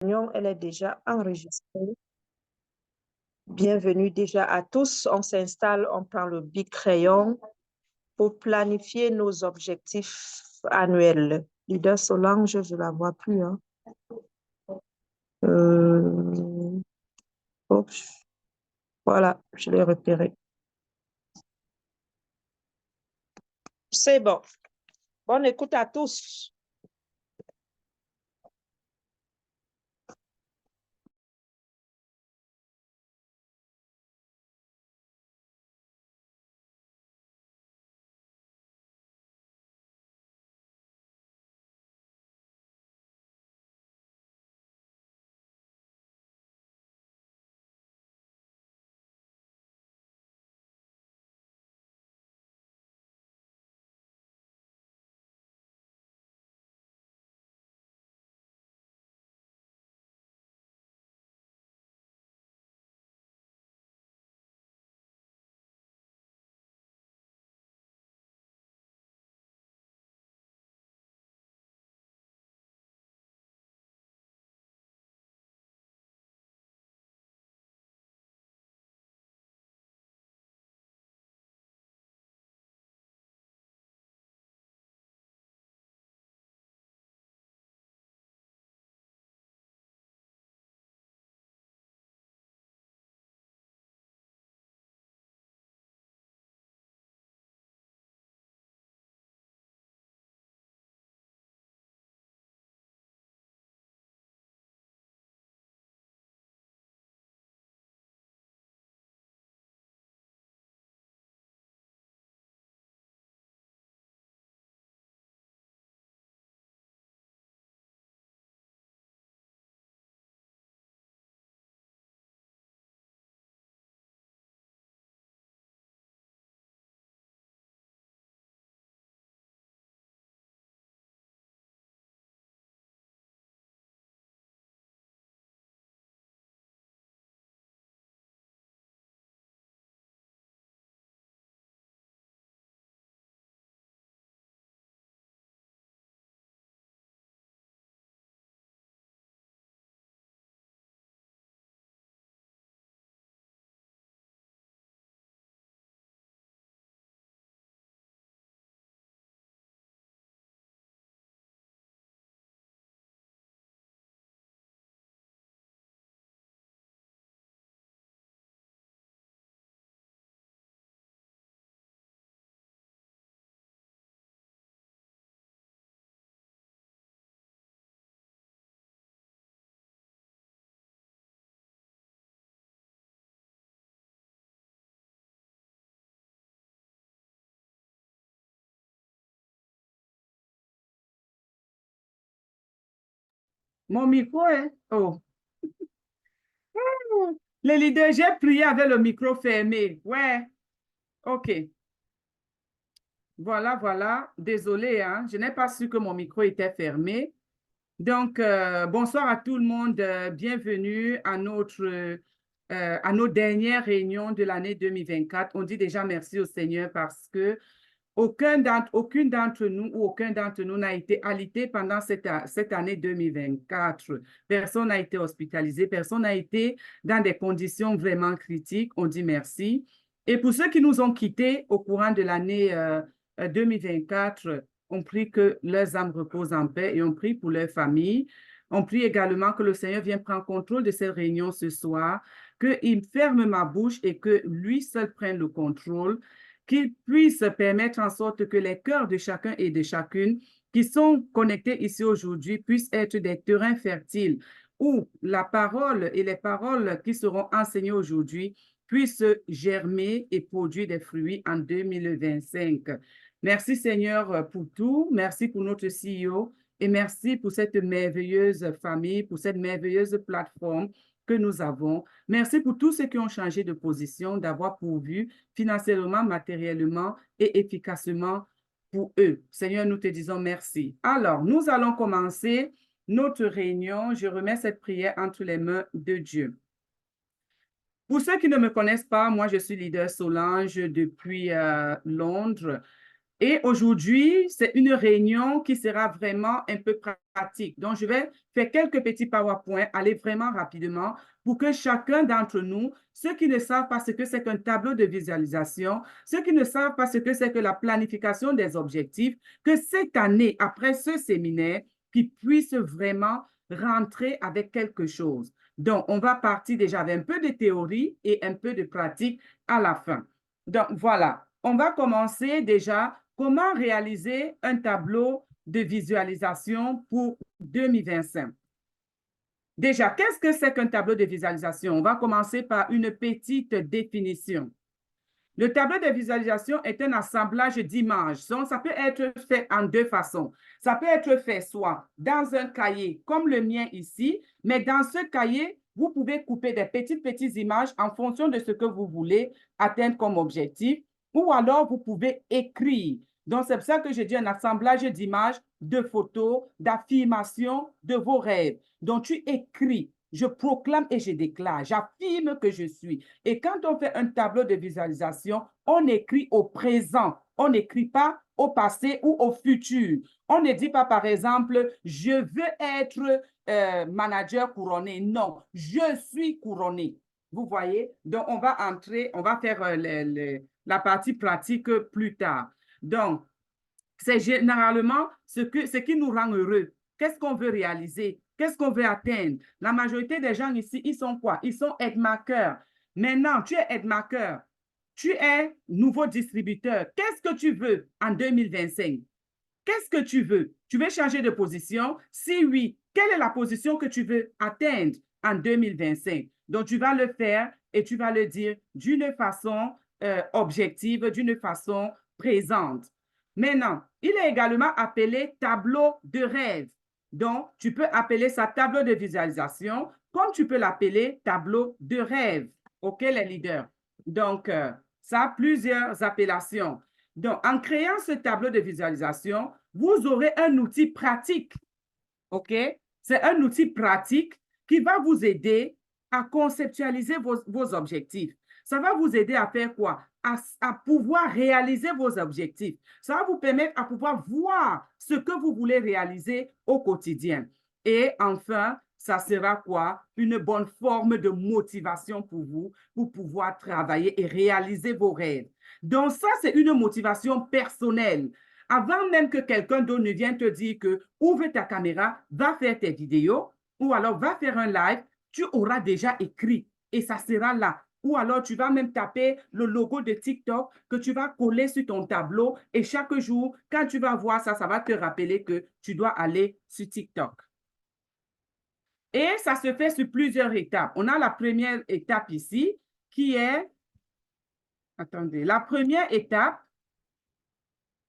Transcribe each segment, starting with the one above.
réunion, elle est déjà enregistrée. Bienvenue déjà à tous. On s'installe, on prend le bic crayon pour planifier nos objectifs annuels. Leader Solange, je ne la vois plus. Hein. Voilà, je l'ai repéré. C'est bon. Bonne écoute à tous. Mon micro est... Oh. Les leaders, j'ai prié avec le micro fermé. Ouais. OK. Voilà, voilà. Désolée, hein. Je n'ai pas su que mon micro était fermé. Donc, bonsoir à tout le monde. Bienvenue à nos dernières réunions de l'année 2024. On dit déjà merci au Seigneur parce que aucune d'entre nous ou aucun d'entre nous n'a été alité pendant cette année 2024. Personne n'a été hospitalisé, personne n'a été dans des conditions vraiment critiques. On dit merci. Et pour ceux qui nous ont quittés au courant de l'année 2024, on prie que leurs âmes reposent en paix et on prie pour leurs familles. On prie également que le Seigneur vienne prendre contrôle de cette réunion ce soir, qu'il ferme ma bouche et que lui seul prenne le contrôle, qu'il puisse permettre en sorte que les cœurs de chacun et de chacune qui sont connectés ici aujourd'hui puissent être des terrains fertiles où la parole et les paroles qui seront enseignées aujourd'hui puissent germer et produire des fruits en 2025. Merci Seigneur pour tout. Merci pour notre CEO et merci pour cette merveilleuse famille, pour cette merveilleuse plateforme que nous avons. Merci pour tous ceux qui ont changé de position, d'avoir pourvu financièrement, matériellement et efficacement pour eux. Seigneur, nous te disons merci. Alors, nous allons commencer notre réunion. Je remets cette prière entre les mains de Dieu. Pour ceux qui ne me connaissent pas, moi, je suis leader Solange depuis Londres. Et aujourd'hui, c'est une réunion qui sera vraiment un peu pratique. Donc, je vais faire quelques petits PowerPoint, aller vraiment rapidement pour que chacun d'entre nous, ceux qui ne savent pas ce que c'est qu'un tableau de visualisation, ceux qui ne savent pas ce que c'est que la planification des objectifs, que cette année, après ce séminaire, qu'ils puissent vraiment rentrer avec quelque chose. Donc, on va partir déjà avec un peu de théorie et un peu de pratique à la fin. Donc, voilà. On va commencer déjà comment réaliser un tableau de visualisation pour 2025. Déjà, qu'est-ce que c'est qu'un tableau de visualisation? On va commencer par une petite définition. Le tableau de visualisation est un assemblage d'images. Donc, ça peut être fait en deux façons. Ça peut être fait soit dans un cahier comme le mien ici, mais dans ce cahier, vous pouvez couper des petites images en fonction de ce que vous voulez atteindre comme objectif, ou alors vous pouvez écrire. Donc, c'est pour ça que je dis un assemblage d'images, de photos, d'affirmations de vos rêves. Donc, tu écris. Je proclame et je déclare, j'affirme que je suis. Et quand on fait un tableau de visualisation, on écrit au présent, on n'écrit pas au passé ou au futur. On ne dit pas, par exemple, je veux être manager couronné. Non, je suis couronné. Vous voyez? Donc, on va entrer, on va faire la partie pratique plus tard. Donc, c'est généralement ce qui nous rend heureux. Qu'est-ce qu'on veut réaliser? Qu'est-ce qu'on veut atteindre? La majorité des gens ici, ils sont quoi? Ils sont headmakers. Maintenant, tu es headmaker. Tu es nouveau distributeur. Qu'est-ce que tu veux en 2025? Qu'est-ce que tu veux? Tu veux changer de position? Si oui, quelle est la position que tu veux atteindre en 2025? Donc, tu vas le faire et tu vas le dire d'une façon objective, d'une façon présente. Maintenant, il est également appelé tableau de rêve. Donc, tu peux appeler ça tableau de visualisation, comme tu peux l'appeler tableau de rêve. OK, les leaders? Donc, ça a plusieurs appellations. Donc, en créant ce tableau de visualisation, vous aurez un outil pratique. OK? C'est un outil pratique qui va vous aider à conceptualiser vos objectifs. Ça va vous aider à faire quoi? À pouvoir réaliser vos objectifs. Ça va vous permettre à pouvoir voir ce que vous voulez réaliser au quotidien. Et enfin, ça sera quoi? Une bonne forme de motivation pour vous, pour pouvoir travailler et réaliser vos rêves. Donc, ça, c'est une motivation personnelle. Avant même que quelqu'un d'autre ne vienne te dire que ouvre ta caméra, va faire tes vidéos, ou alors va faire un live, tu auras déjà écrit et ça sera là. Ou alors tu vas même taper le logo de TikTok que tu vas coller sur ton tableau et chaque jour, quand tu vas voir ça, ça va te rappeler que tu dois aller sur TikTok. Et ça se fait sur plusieurs étapes. On a la première étape ici qui est, attendez, la première étape,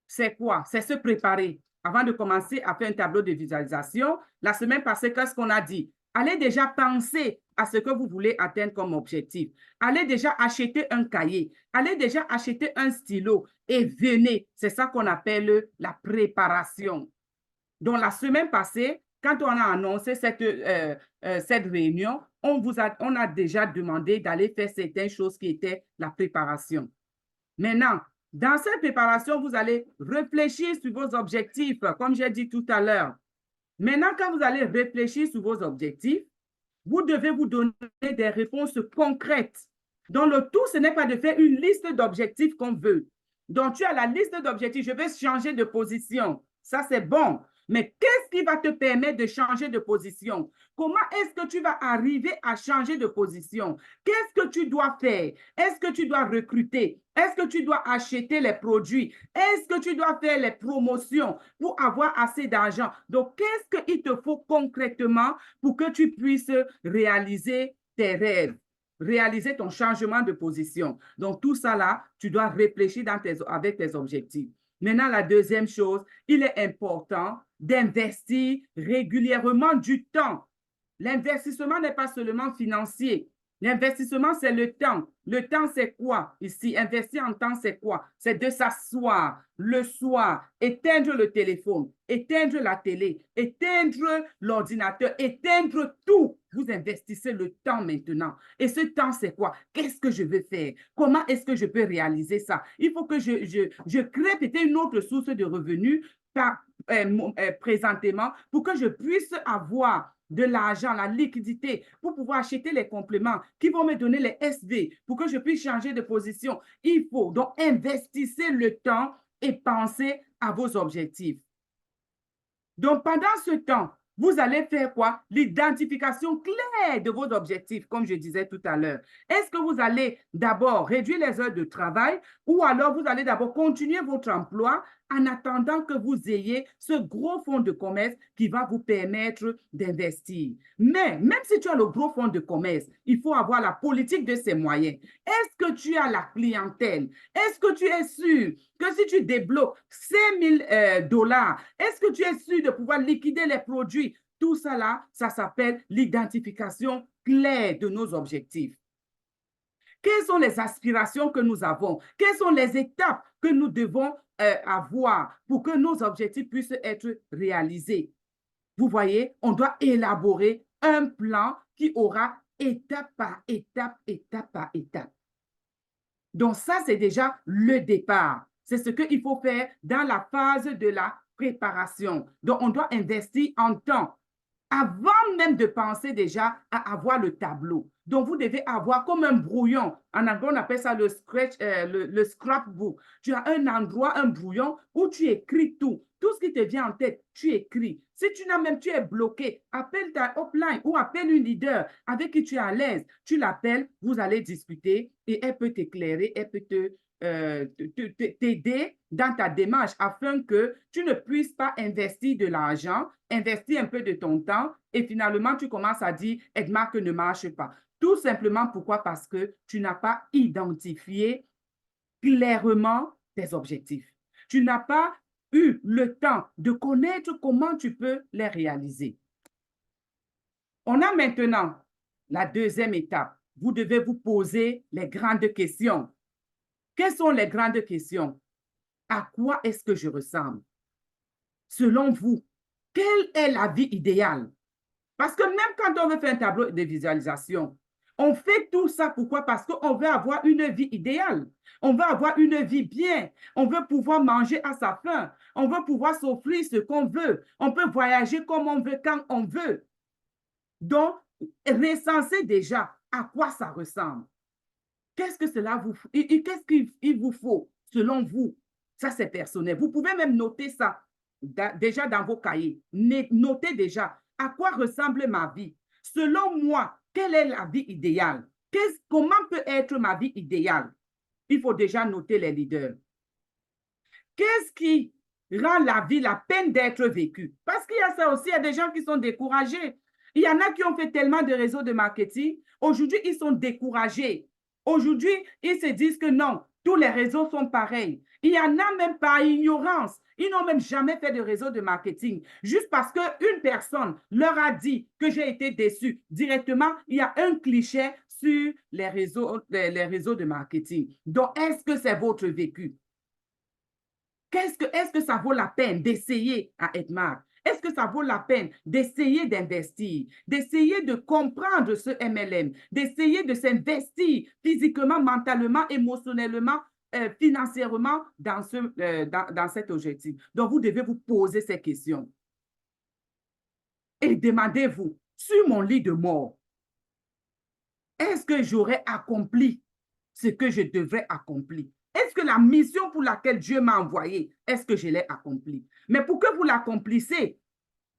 c'est quoi? C'est se préparer. Avant de commencer à faire un tableau de visualisation, la semaine passée, qu'est-ce qu'on a dit? Allez déjà penser à ce que vous voulez atteindre comme objectif. Allez déjà acheter un cahier. Allez déjà acheter un stylo et venez. C'est ça qu'on appelle la préparation. Donc, la semaine passée, quand on a annoncé cette réunion, on a déjà demandé d'aller faire certaines choses qui étaient la préparation. Maintenant, dans cette préparation, vous allez réfléchir sur vos objectifs, comme j'ai dit tout à l'heure. Maintenant, quand vous allez réfléchir sur vos objectifs, vous devez vous donner des réponses concrètes. Donc, le tout, ce n'est pas de faire une liste d'objectifs qu'on veut. Donc, tu as la liste d'objectifs, je vais changer de position. Ça, c'est bon. Mais qu'est-ce qui va te permettre de changer de position? Comment est-ce que tu vas arriver à changer de position? Qu'est-ce que tu dois faire? Est-ce que tu dois recruter? Est-ce que tu dois acheter les produits? Est-ce que tu dois faire les promotions pour avoir assez d'argent? Donc, qu'est-ce qu'il te faut concrètement pour que tu puisses réaliser tes rêves, réaliser ton changement de position? Donc, tout ça là, tu dois réfléchir avec tes objectifs. Maintenant, la deuxième chose, il est important d'investir régulièrement du temps. L'investissement n'est pas seulement financier. L'investissement, c'est le temps. Le temps, c'est quoi ici? Investir en temps, c'est quoi? C'est de s'asseoir le soir, éteindre le téléphone, éteindre la télé, éteindre l'ordinateur, éteindre tout. Vous vous investissez le temps maintenant. Et ce temps, c'est quoi? Qu'est-ce que je veux faire? Comment est-ce que je peux réaliser ça? Il faut que je crée peut-être une autre source de revenus présentement pour que je puisse avoir de l'argent, la liquidité, pour pouvoir acheter les compléments qui vont me donner les SV, pour que je puisse changer de position. Il faut donc investissez le temps et pensez à vos objectifs. Donc, pendant ce temps, vous allez faire quoi? L'identification claire de vos objectifs, comme je disais tout à l'heure. Est-ce que vous allez d'abord réduire les heures de travail ou alors vous allez d'abord continuer votre emploi en attendant que vous ayez ce gros fonds de commerce qui va vous permettre d'investir? Mais même si tu as le gros fonds de commerce, il faut avoir la politique de ces moyens. Est-ce que tu as la clientèle? Est-ce que tu es sûr que si tu débloques 5 000 $, est-ce que tu es sûr de pouvoir liquider les produits? Tout ça là, ça s'appelle l'identification claire de nos objectifs. Quelles sont les aspirations que nous avons? Quelles sont les étapes que nous devons avoir pour que nos objectifs puissent être réalisés? Vous voyez, on doit élaborer un plan qui aura étape par étape, étape par étape. Donc ça, c'est déjà le départ. C'est ce qu'il faut faire dans la phase de la préparation. Donc, on doit investir en temps avant même de penser déjà à avoir le tableau. Donc, vous devez avoir comme un brouillon. En anglais, on appelle ça le scrapbook. Tu as un endroit, un brouillon où tu écris tout. Tout ce qui te vient en tête, tu écris. Si tu n'as même, tu es bloqué, appelle ta upline ou appelle une leader avec qui tu es à l'aise. Tu l'appelles, vous allez discuter et elle peut t'éclairer, elle peut t'aider dans ta démarche afin que tu ne puisses pas investir de l'argent, investir un peu de ton temps et finalement tu commences à dire Edmark ne marche pas. Tout simplement pourquoi? Parce que tu n'as pas identifié clairement tes objectifs. Tu n'as pas eu le temps de connaître comment tu peux les réaliser. On a maintenant la deuxième étape. Vous devez vous poser les grandes questions. Quelles sont les grandes questions? À quoi est-ce que je ressemble? Selon vous, quelle est la vie idéale? Parce que même quand on veut faire un tableau de visualisation, on fait tout ça pourquoi? Parce qu'on veut avoir une vie idéale. On veut avoir une vie bien. On veut pouvoir manger à sa faim. On veut pouvoir s'offrir ce qu'on veut. On peut voyager comme on veut, quand on veut. Donc, recensez déjà à quoi ça ressemble. Qu'est-ce que cela vous faut? Qu'est-ce qu'il vous faut selon vous? Ça, c'est personnel. Vous pouvez même noter ça déjà dans vos cahiers. Notez déjà à quoi ressemble ma vie. Selon moi, quelle est la vie idéale? Comment peut être ma vie idéale? Il faut déjà noter les leaders. Qu'est-ce qui rend la vie la peine d'être vécue? Parce qu'il y a ça aussi, il y a des gens qui sont découragés. Il y en a qui ont fait tellement de réseaux de marketing. Aujourd'hui, ils sont découragés. Aujourd'hui, ils se disent que non, tous les réseaux sont pareils. Il y en a même par ignorance. Ils n'ont même jamais fait de réseau de marketing. Juste parce qu'une personne leur a dit que j'ai été déçu. Directement, il y a un cliché sur les réseaux de marketing. Donc, est-ce que c'est votre vécu? Est-ce que ça vaut la peine d'essayer à Edmark? Est-ce que ça vaut la peine d'essayer d'investir, d'essayer de comprendre ce MLM, d'essayer de s'investir physiquement, mentalement, émotionnellement, financièrement dans cet objectif? Donc, vous devez vous poser ces questions. Et demandez-vous, sur mon lit de mort, est-ce que j'aurais accompli ce que je devrais accomplir? Est-ce que la mission pour laquelle Dieu m'a envoyé, est-ce que je l'ai accomplie? Mais pour que vous l'accomplissez,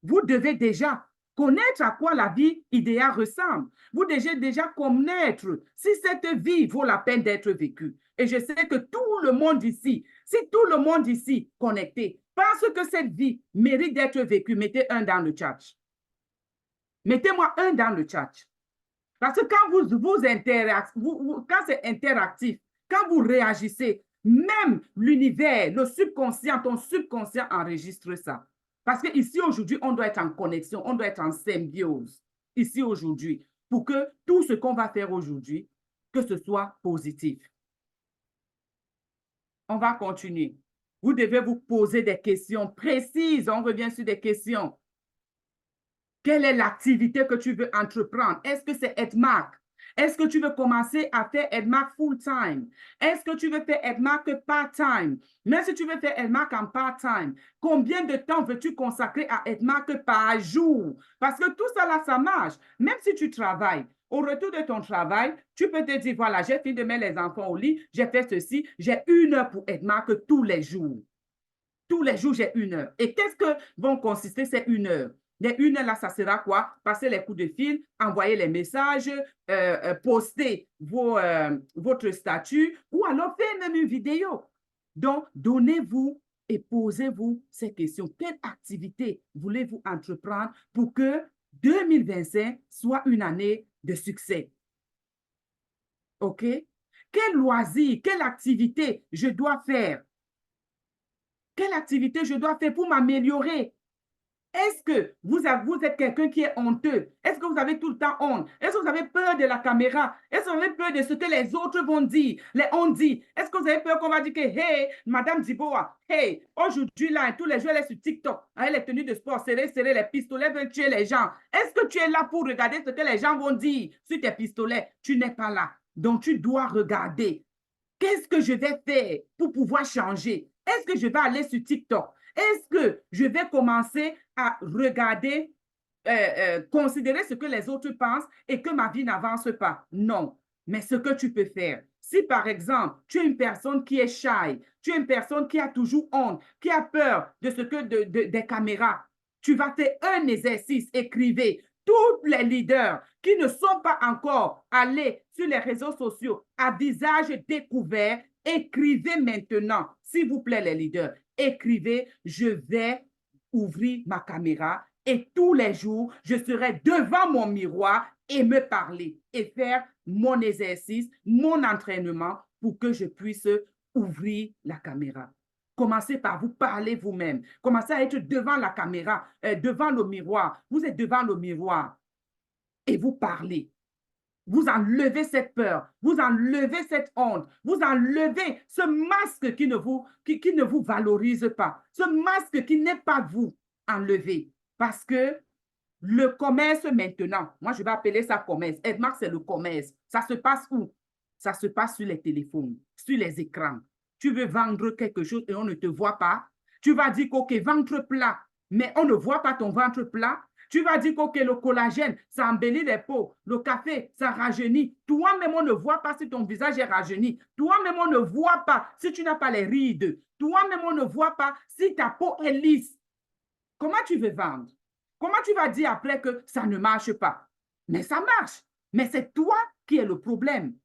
vous devez déjà connaître à quoi la vie idéale ressemble. Vous devez déjà connaître si cette vie vaut la peine d'être vécue. Et je sais que tout le monde ici, si tout le monde ici connecté pense que cette vie mérite d'être vécue, mettez un dans le chat. Mettez-moi un dans le chat. Parce que quand c'est interactif, quand vous réagissez, même l'univers, le subconscient, ton subconscient enregistre ça. Parce qu'ici, aujourd'hui, on doit être en connexion, on doit être en symbiose, ici, aujourd'hui, pour que tout ce qu'on va faire aujourd'hui, que ce soit positif. On va continuer. Vous devez vous poser des questions précises. On revient sur des questions. Quelle est l'activité que tu veux entreprendre? Est-ce que c'est Edmark? Est-ce que tu veux commencer à faire Edmark full-time? Est-ce que tu veux faire Edmark part-time? Mais si tu veux faire Edmark en part-time, combien de temps veux-tu consacrer à Edmark par jour? Parce que tout ça là, ça marche. Même si tu travailles, au retour de ton travail, tu peux te dire, voilà, j'ai fini de mettre les enfants au lit, j'ai fait ceci, j'ai 1 heure pour Edmark tous les jours. Tous les jours, j'ai 1 heure. Et qu'est-ce que vont consister ces 1 heure? Les 1 heure là, ça sera quoi? Passer les coups de fil, envoyer les messages, poster votre statut ou alors faire même une vidéo. Donc, donnez-vous et posez-vous ces questions. Quelle activité voulez-vous entreprendre pour que 2025 soit une année de succès? OK? Quel loisir, quelle activité je dois faire? Quelle activité je dois faire pour m'améliorer? Est-ce que vous êtes quelqu'un qui est honteux? Est-ce que vous avez tout le temps honte? Est-ce que vous avez peur de la caméra? Est-ce que vous avez peur de ce que les autres vont dire? On dit. Est-ce que vous avez peur qu'on va dire que, hey, Madame Diboa, hey, aujourd'hui, là, tous les jours, elle est sur TikTok, avec les tenues de sport, serrer les pistolets, veulent tuer les gens. Est-ce que tu es là pour regarder ce que les gens vont dire sur tes pistolets? Tu n'es pas là. Donc, tu dois regarder. Qu'est-ce que je vais faire pour pouvoir changer? Est-ce que je vais aller sur TikTok? Est-ce que je vais commencer à regarder, considérer ce que les autres pensent et que ma vie n'avance pas? Non. Mais ce que tu peux faire, si par exemple, tu es une personne qui est shy, tu es une personne qui a toujours honte, qui a peur de ce que des caméras, tu vas faire un exercice, écrivez. Tous les leaders qui ne sont pas encore allés sur les réseaux sociaux à visage découvert, écrivez maintenant, s'il vous plaît les leaders, écrivez, je vais ouvrir ma caméra et tous les jours, je serai devant mon miroir et me parler et faire mon exercice, mon entraînement pour que je puisse ouvrir la caméra. Commencez par vous parler vous-même. Commencez à être devant la caméra, devant le miroir. Vous êtes devant le miroir et vous parlez. Vous enlevez cette peur, vous enlevez cette honte, vous enlevez ce masque qui ne vous valorise pas, ce masque qui n'est pas vous, enlevez. Parce que le commerce maintenant, moi je vais appeler ça commerce. Edmark, c'est le commerce. Ça se passe où? Ça se passe sur les téléphones, sur les écrans. Tu veux vendre quelque chose et on ne te voit pas. Tu vas dire OK, ventre plat, mais on ne voit pas ton ventre plat. Tu vas dire que le collagène, ça embellit les peaux. Le café, ça rajeunit. Toi-même, on ne voit pas si ton visage est rajeuni. Toi-même, on ne voit pas si tu n'as pas les rides. Toi-même, on ne voit pas si ta peau est lisse. Comment tu veux vendre? Comment tu vas dire après que ça ne marche pas? Mais ça marche. Mais c'est toi qui es le problème.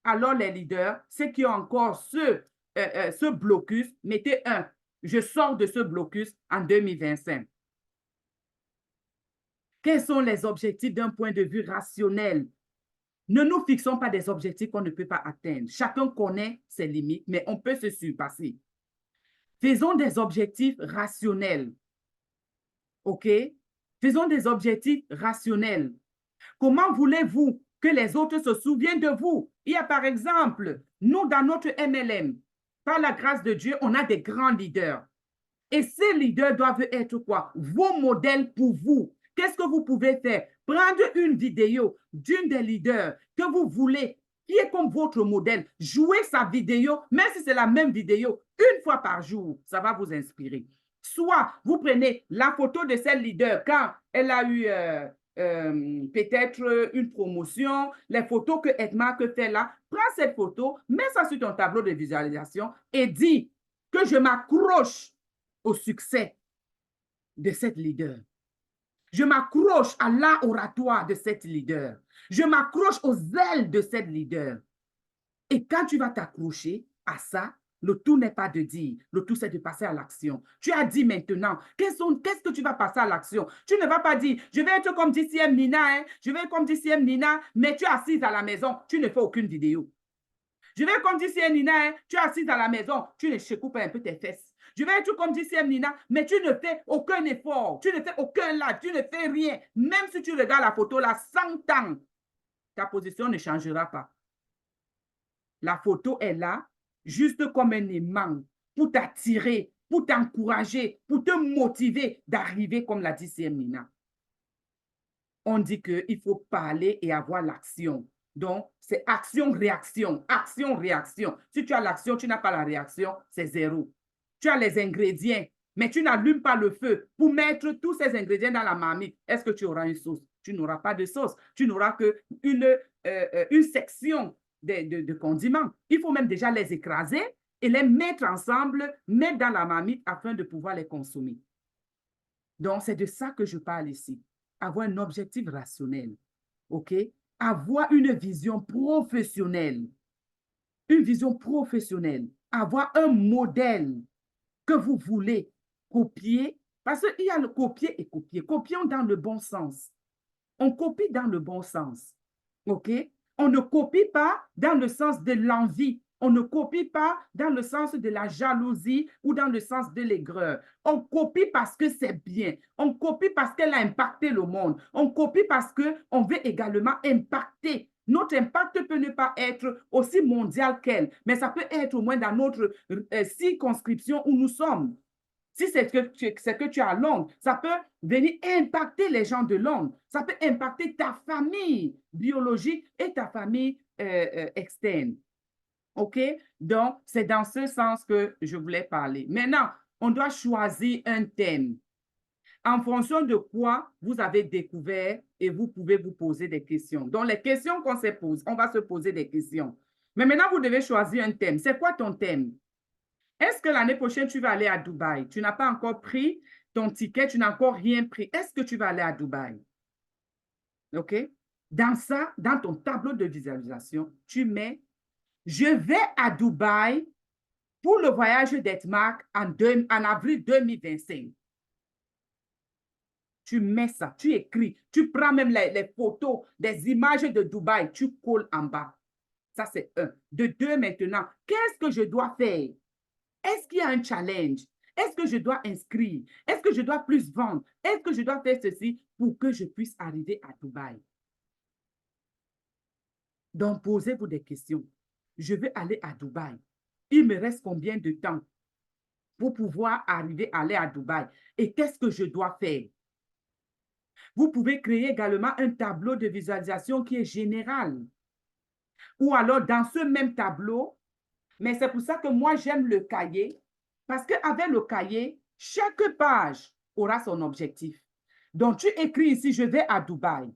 Alors, les leaders, ceux qui ont encore ce blocus, mettez un. Je sors de ce blocus en 2025. Quels sont les objectifs d'un point de vue rationnel? Ne nous fixons pas des objectifs qu'on ne peut pas atteindre. Chacun connaît ses limites, mais on peut se surpasser. Faisons des objectifs rationnels. OK? Faisons des objectifs rationnels. Comment voulez-vous que les autres se souviennent de vous? Il y a par exemple, nous dans notre MLM, par la grâce de Dieu, on a des grands leaders. Et ces leaders doivent être quoi? Vos modèles pour vous. Qu'est-ce que vous pouvez faire? Prendre une vidéo d'une des leaders que vous voulez, qui est comme votre modèle. Jouez sa vidéo, même si c'est la même vidéo, une fois par jour. Ça va vous inspirer. Soit vous prenez la photo de cette leader quand elle a eu peut-être une promotion, les photos que Edmark fait là, prends cette photo, mets ça sur ton tableau de visualisation et dis que je m'accroche au succès de cette leader. Je m'accroche à l'art oratoire de cette leader. Je m'accroche aux ailes de cette leader. Et quand tu vas t'accrocher à ça, le tout n'est pas de dire, le tout c'est de passer à l'action. Tu as dit maintenant, qu'est-ce que tu vas passer à l'action? Tu ne vas pas dire, je vais être comme DCM Nina, hein? Je vais être comme DCM Nina, mais tu es assise à la maison, tu ne fais aucune vidéo. Je vais être comme DCM Nina, hein? Tu es assise à la maison, tu ne secoues un peu tes fesses. Je vais être comme DCM Nina, mais tu ne fais aucun effort, tu ne fais aucun live, tu ne fais rien. Même si tu regardes la photo là 100 ans, ta position ne changera pas. La photo est là, juste comme un aimant, pour t'attirer, pour t'encourager, pour te motiver d'arriver comme la DCM Nina. on dit qu'il faut parler et avoir l'action. Donc, c'est action-réaction, action-réaction. Si tu as l'action, tu n'as pas la réaction, c'est zéro. Tu as les ingrédients, mais tu n'allumes pas le feu pour mettre tous ces ingrédients dans la marmite. Est-ce que tu auras une sauce? Tu n'auras pas de sauce. Tu n'auras qu'une section de condiments. Il faut même déjà les écraser et les mettre ensemble, mettre dans la marmite afin de pouvoir les consommer. Donc, c'est de ça que je parle ici. Avoir un objectif rationnel, OK? Avoir une vision professionnelle. Une vision professionnelle. Avoir un modèle que vous voulez copier. Parce qu'il y a le copier et copier. Copions dans le bon sens. On copie dans le bon sens. OK? On ne copie pas dans le sens de l'envie. On ne copie pas dans le sens de la jalousie ou dans le sens de l'aigreur. On copie parce que c'est bien. On copie parce qu'elle a impacté le monde. On copie parce qu'on veut également impacter. Notre impact peut ne pas être aussi mondial qu'elle, mais ça peut être au moins dans notre circonscription où nous sommes. Si c'est que tu as à Londres, ça peut venir impacter les gens de Londres. Ça peut impacter ta famille biologique et ta famille externe. OK? Donc, c'est dans ce sens que je voulais parler. Maintenant, on doit choisir un thème. En fonction de quoi vous avez découvert et vous pouvez vous poser des questions. Donc, les questions qu'on se pose, on va se poser des questions. Mais maintenant, vous devez choisir un thème. C'est quoi ton thème? Est-ce que l'année prochaine, tu vas aller à Dubaï? Tu n'as pas encore pris ton ticket, tu n'as encore rien pris. Est-ce que tu vas aller à Dubaï? OK? Dans ça, dans ton tableau de visualisation, tu mets « Je vais à Dubaï pour le voyage d'Etmark en avril 2025. » Tu mets ça, tu écris, tu prends même les photos, des images de Dubaï, tu colles en bas. Ça, c'est un. De deux, maintenant, qu'est-ce que je dois faire? Est-ce qu'il y a un challenge? Est-ce que je dois inscrire? Est-ce que je dois plus vendre? Est-ce que je dois faire ceci pour que je puisse arriver à Dubaï? Donc, posez-vous des questions. Je veux aller à Dubaï. Il me reste combien de temps pour pouvoir aller à Dubaï? Et qu'est-ce que je dois faire? Vous pouvez créer également un tableau de visualisation qui est général. Ou alors, dans ce même tableau, mais c'est pour ça que moi, j'aime le cahier, parce qu'avec le cahier, chaque page aura son objectif. Donc, tu écris ici, je vais à Dubaï.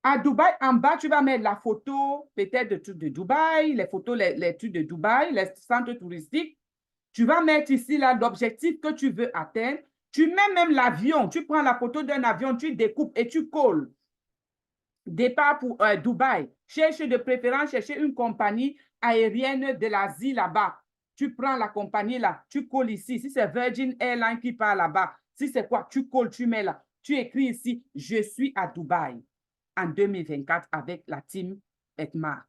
À Dubaï, en bas, tu vas mettre la photo peut-être de trucs de Dubaï, les photos, les trucs de Dubaï, les centres touristiques. Tu vas mettre ici l'objectif que tu veux atteindre. Tu mets même l'avion. Tu prends la photo d'un avion, tu découpes et tu colles. Départ pour Dubaï. Cherche de préférence, chercher une compagnie aérienne de l'Asie là-bas. Tu prends la compagnie là, tu colles ici. Si c'est Virgin Airlines qui part là-bas, si c'est quoi, tu colles, tu mets là. Tu écris ici, je suis à Dubaï en 2024 avec la team Etmark.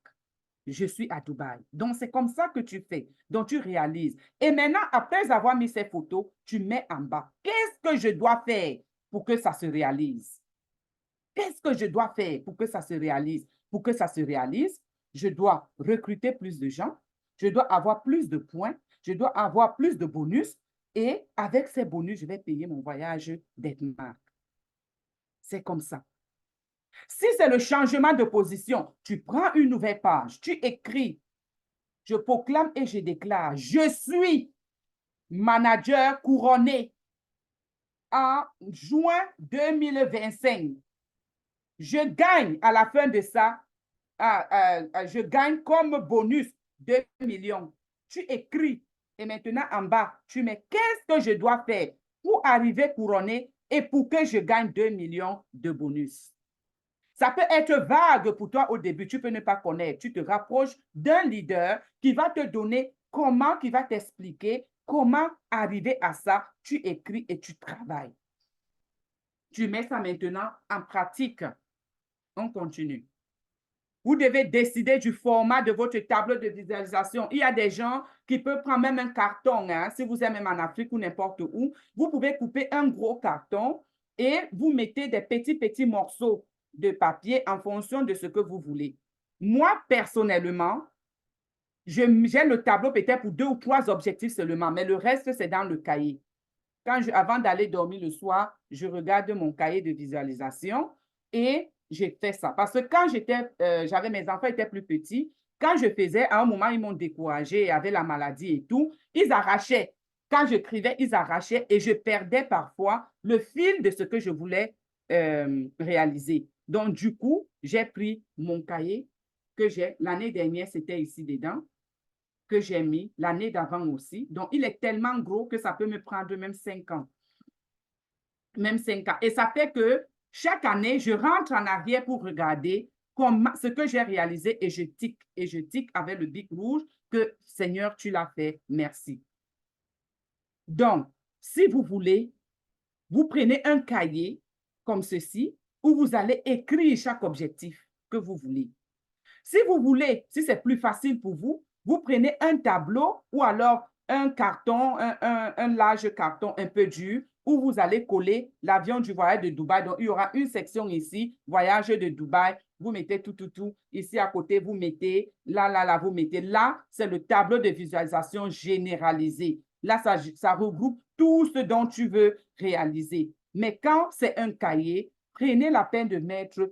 Je suis à Dubaï. Donc, c'est comme ça que tu fais. Donc, tu réalises. Et maintenant, après avoir mis ces photos, tu mets en bas. Qu'est-ce que je dois faire pour que ça se réalise? Qu'est-ce que je dois faire pour que ça se réalise? Pour que ça se réalise, je dois recruter plus de gens, je dois avoir plus de points, je dois avoir plus de bonus et avec ces bonus, je vais payer mon voyage d'Etmark. C'est comme ça. Si c'est le changement de position, tu prends une nouvelle page, tu écris, je proclame et je déclare, je suis manager couronné en juin 2025. Je gagne à la fin de ça, je gagne comme bonus 2 millions. Tu écris et maintenant en bas, tu mets qu'est-ce que je dois faire pour arriver couronné et pour que je gagne 2 millions de bonus. Ça peut être vague pour toi au début, tu peux ne pas connaître. Tu te rapproches d'un leader qui va te donner comment, qui va t'expliquer comment arriver à ça. Tu écris et tu travailles. Tu mets ça maintenant en pratique. On continue. Vous devez décider du format de votre tableau de visualisation. Il y a des gens qui peuvent prendre même un carton, hein, si vous êtes même en Afrique ou n'importe où. Vous pouvez couper un gros carton et vous mettez des petits morceaux de papier en fonction de ce que vous voulez. Moi, personnellement, j'ai le tableau peut-être pour 2 ou 3 objectifs seulement, mais le reste, c'est dans le cahier. Avant d'aller dormir le soir, je regarde mon cahier de visualisation Et j'ai fait ça. Parce que quand j'avais mes enfants étaient plus petits, quand je faisais, à un moment, ils m'ont découragé avec la maladie et tout. Ils arrachaient. Quand j'écrivais, ils arrachaient et je perdais parfois le fil de ce que je voulais réaliser. Donc, du coup, j'ai pris mon cahier que j'ai. L'année dernière, c'était ici dedans, que j'ai mis. L'année d'avant aussi. Donc, il est tellement gros que ça peut me prendre même 5 ans. Même 5 ans. Et ça fait que chaque année, je rentre en arrière pour regarder ce que j'ai réalisé et je tique avec le bic rouge que Seigneur, tu l'as fait, merci. Donc, si vous voulez, vous prenez un cahier comme ceci où vous allez écrire chaque objectif que vous voulez. Si vous voulez, si c'est plus facile pour vous, vous prenez un tableau ou alors un carton, un large carton un peu dur où vous allez coller l'avion du voyage de Dubaï. Donc, il y aura une section ici, voyage de Dubaï. Vous mettez tout. Ici à côté, vous mettez, là, vous mettez. Là, c'est le tableau de visualisation généralisé. Là, ça regroupe tout ce dont tu veux réaliser. Mais quand c'est un cahier, prenez la peine de mettre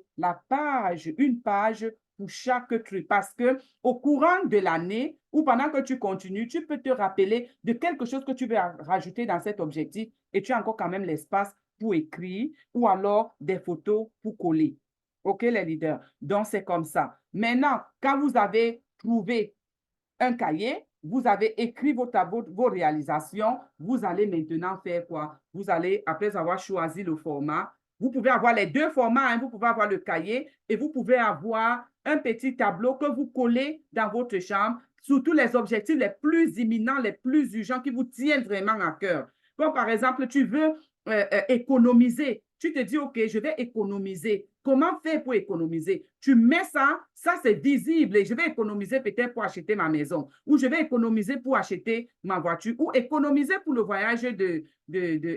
une page pour chaque truc. Parce que au courant de l'année ou pendant que tu continues, tu peux te rappeler de quelque chose que tu veux rajouter dans cet objectif et tu as encore quand même l'espace pour écrire ou alors des photos pour coller. OK, les leaders? Donc, c'est comme ça. Maintenant, quand vous avez trouvé un cahier, vous avez écrit vos tableaux, vos réalisations, vous allez maintenant faire quoi? Vous allez, après avoir choisi le format, vous pouvez avoir les deux formats, hein, vous pouvez avoir le cahier et vous pouvez avoir un petit tableau que vous collez dans votre chambre, surtout les objectifs les plus imminents, les plus urgents qui vous tiennent vraiment à cœur. Comme par exemple, tu veux économiser. Tu te dis, OK, je vais économiser. Comment faire pour économiser? Tu mets ça c'est visible et je vais économiser peut-être pour acheter ma maison ou je vais économiser pour acheter ma voiture ou économiser pour le voyage de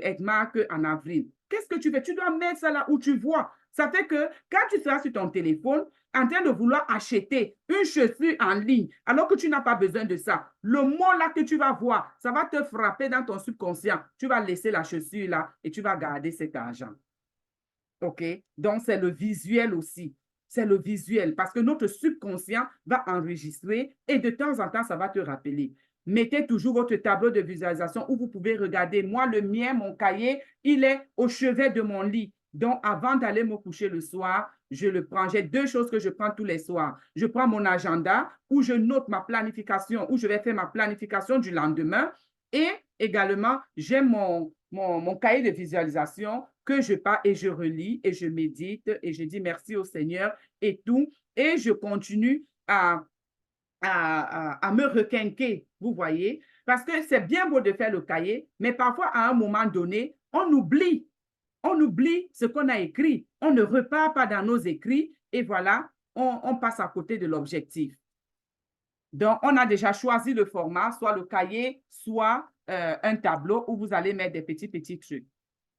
Edmark en avril. Qu'est-ce que tu fais? Tu dois mettre ça là où tu vois. Ça fait que quand tu seras sur ton téléphone, en train de vouloir acheter une chaussure en ligne, alors que tu n'as pas besoin de ça, le mot là que tu vas voir, ça va te frapper dans ton subconscient. Tu vas laisser la chaussure là et tu vas garder cet argent. OK? Donc, c'est le visuel aussi. C'est le visuel parce que notre subconscient va enregistrer et de temps en temps, ça va te rappeler. Mettez toujours votre tableau de visualisation où vous pouvez regarder. Moi, le mien, mon cahier, il est au chevet de mon lit. Donc, avant d'aller me coucher le soir, je le prends. J'ai deux choses que je prends tous les soirs. Je prends mon agenda où je note ma planification, où je vais faire ma planification du lendemain. Et également, j'ai mon cahier de visualisation que je pars et je relis et je médite et je dis merci au Seigneur et tout. Et je continue à me requinquer, vous voyez, parce que c'est bien beau de faire le cahier, mais parfois, à un moment donné, on oublie ce qu'on a écrit. On ne repart pas dans nos écrits et voilà, on passe à côté de l'objectif. Donc, on a déjà choisi le format, soit le cahier, soit un tableau où vous allez mettre des petits trucs.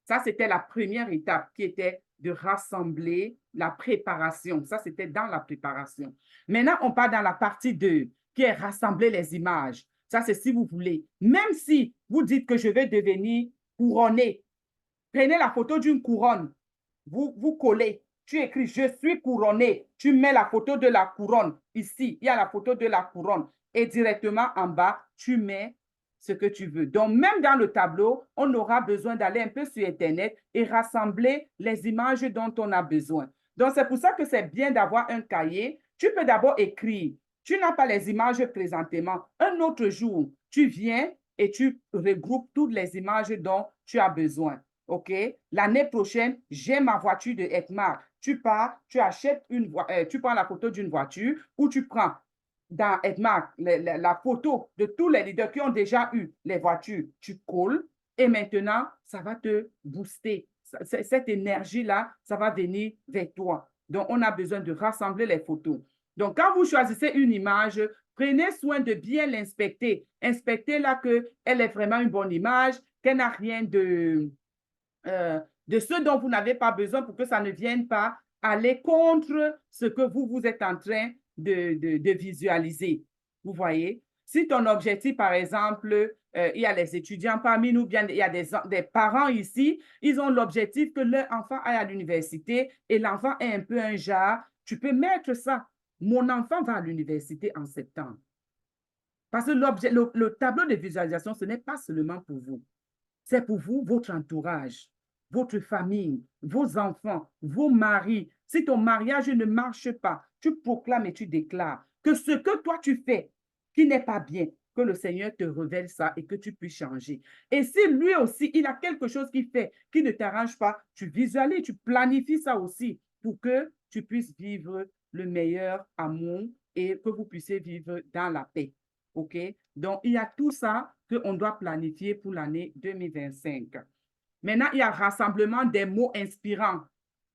Ça, c'était la première étape qui était de rassembler la préparation. Ça, c'était dans la préparation. Maintenant, on part dans la partie 2, qui est rassembler les images. Ça, c'est si vous voulez. Même si vous dites que je vais devenir couronné, prenez la photo d'une couronne, vous collez, tu écris « Je suis couronné », tu mets la photo de la couronne. Ici, il y a la photo de la couronne. Et directement en bas, tu mets ce que tu veux. Donc, même dans le tableau, on aura besoin d'aller un peu sur Internet et rassembler les images dont on a besoin. Donc, c'est pour ça que c'est bien d'avoir un cahier. Tu peux d'abord écrire. Tu n'as pas les images présentement. Un autre jour, tu viens et tu regroupes toutes les images dont tu as besoin. OK? L'année prochaine, j'ai ma voiture de Edmark. Tu pars, tu achètes tu prends la photo d'une voiture ou tu prends dans Edmark la photo de tous les leaders qui ont déjà eu les voitures. Tu colles et maintenant, ça va te booster. Cette énergie-là, ça va venir vers toi. Donc, on a besoin de rassembler les photos. Donc, quand vous choisissez une image, prenez soin de bien l'inspecter. Inspectez-la qu'elle est vraiment une bonne image, qu'elle n'a rien de ce dont vous n'avez pas besoin pour que ça ne vienne pas aller contre ce que vous êtes en train de visualiser. Vous voyez? Si ton objectif, par exemple, il y a les étudiants parmi nous, bien il y a des parents ici, ils ont l'objectif que leur enfant aille à l'université et l'enfant est un peu un genre. Tu peux mettre ça. Mon enfant va à l'université en septembre. Parce que le tableau de visualisation, ce n'est pas seulement pour vous. C'est pour vous, votre entourage, votre famille, vos enfants, vos maris. Si ton mariage ne marche pas, tu proclames et tu déclares que ce que toi tu fais qui n'est pas bien, que le Seigneur te révèle ça et que tu puisses changer. Et si lui aussi, il a quelque chose qu'il fait qui ne t'arrange pas, tu visualises, tu planifies ça aussi pour que tu puisses vivre le meilleur amour et que vous puissiez vivre dans la paix. OK? Donc, il y a tout ça qu'on doit planifier pour l'année 2025. Maintenant, il y a rassemblement des mots inspirants.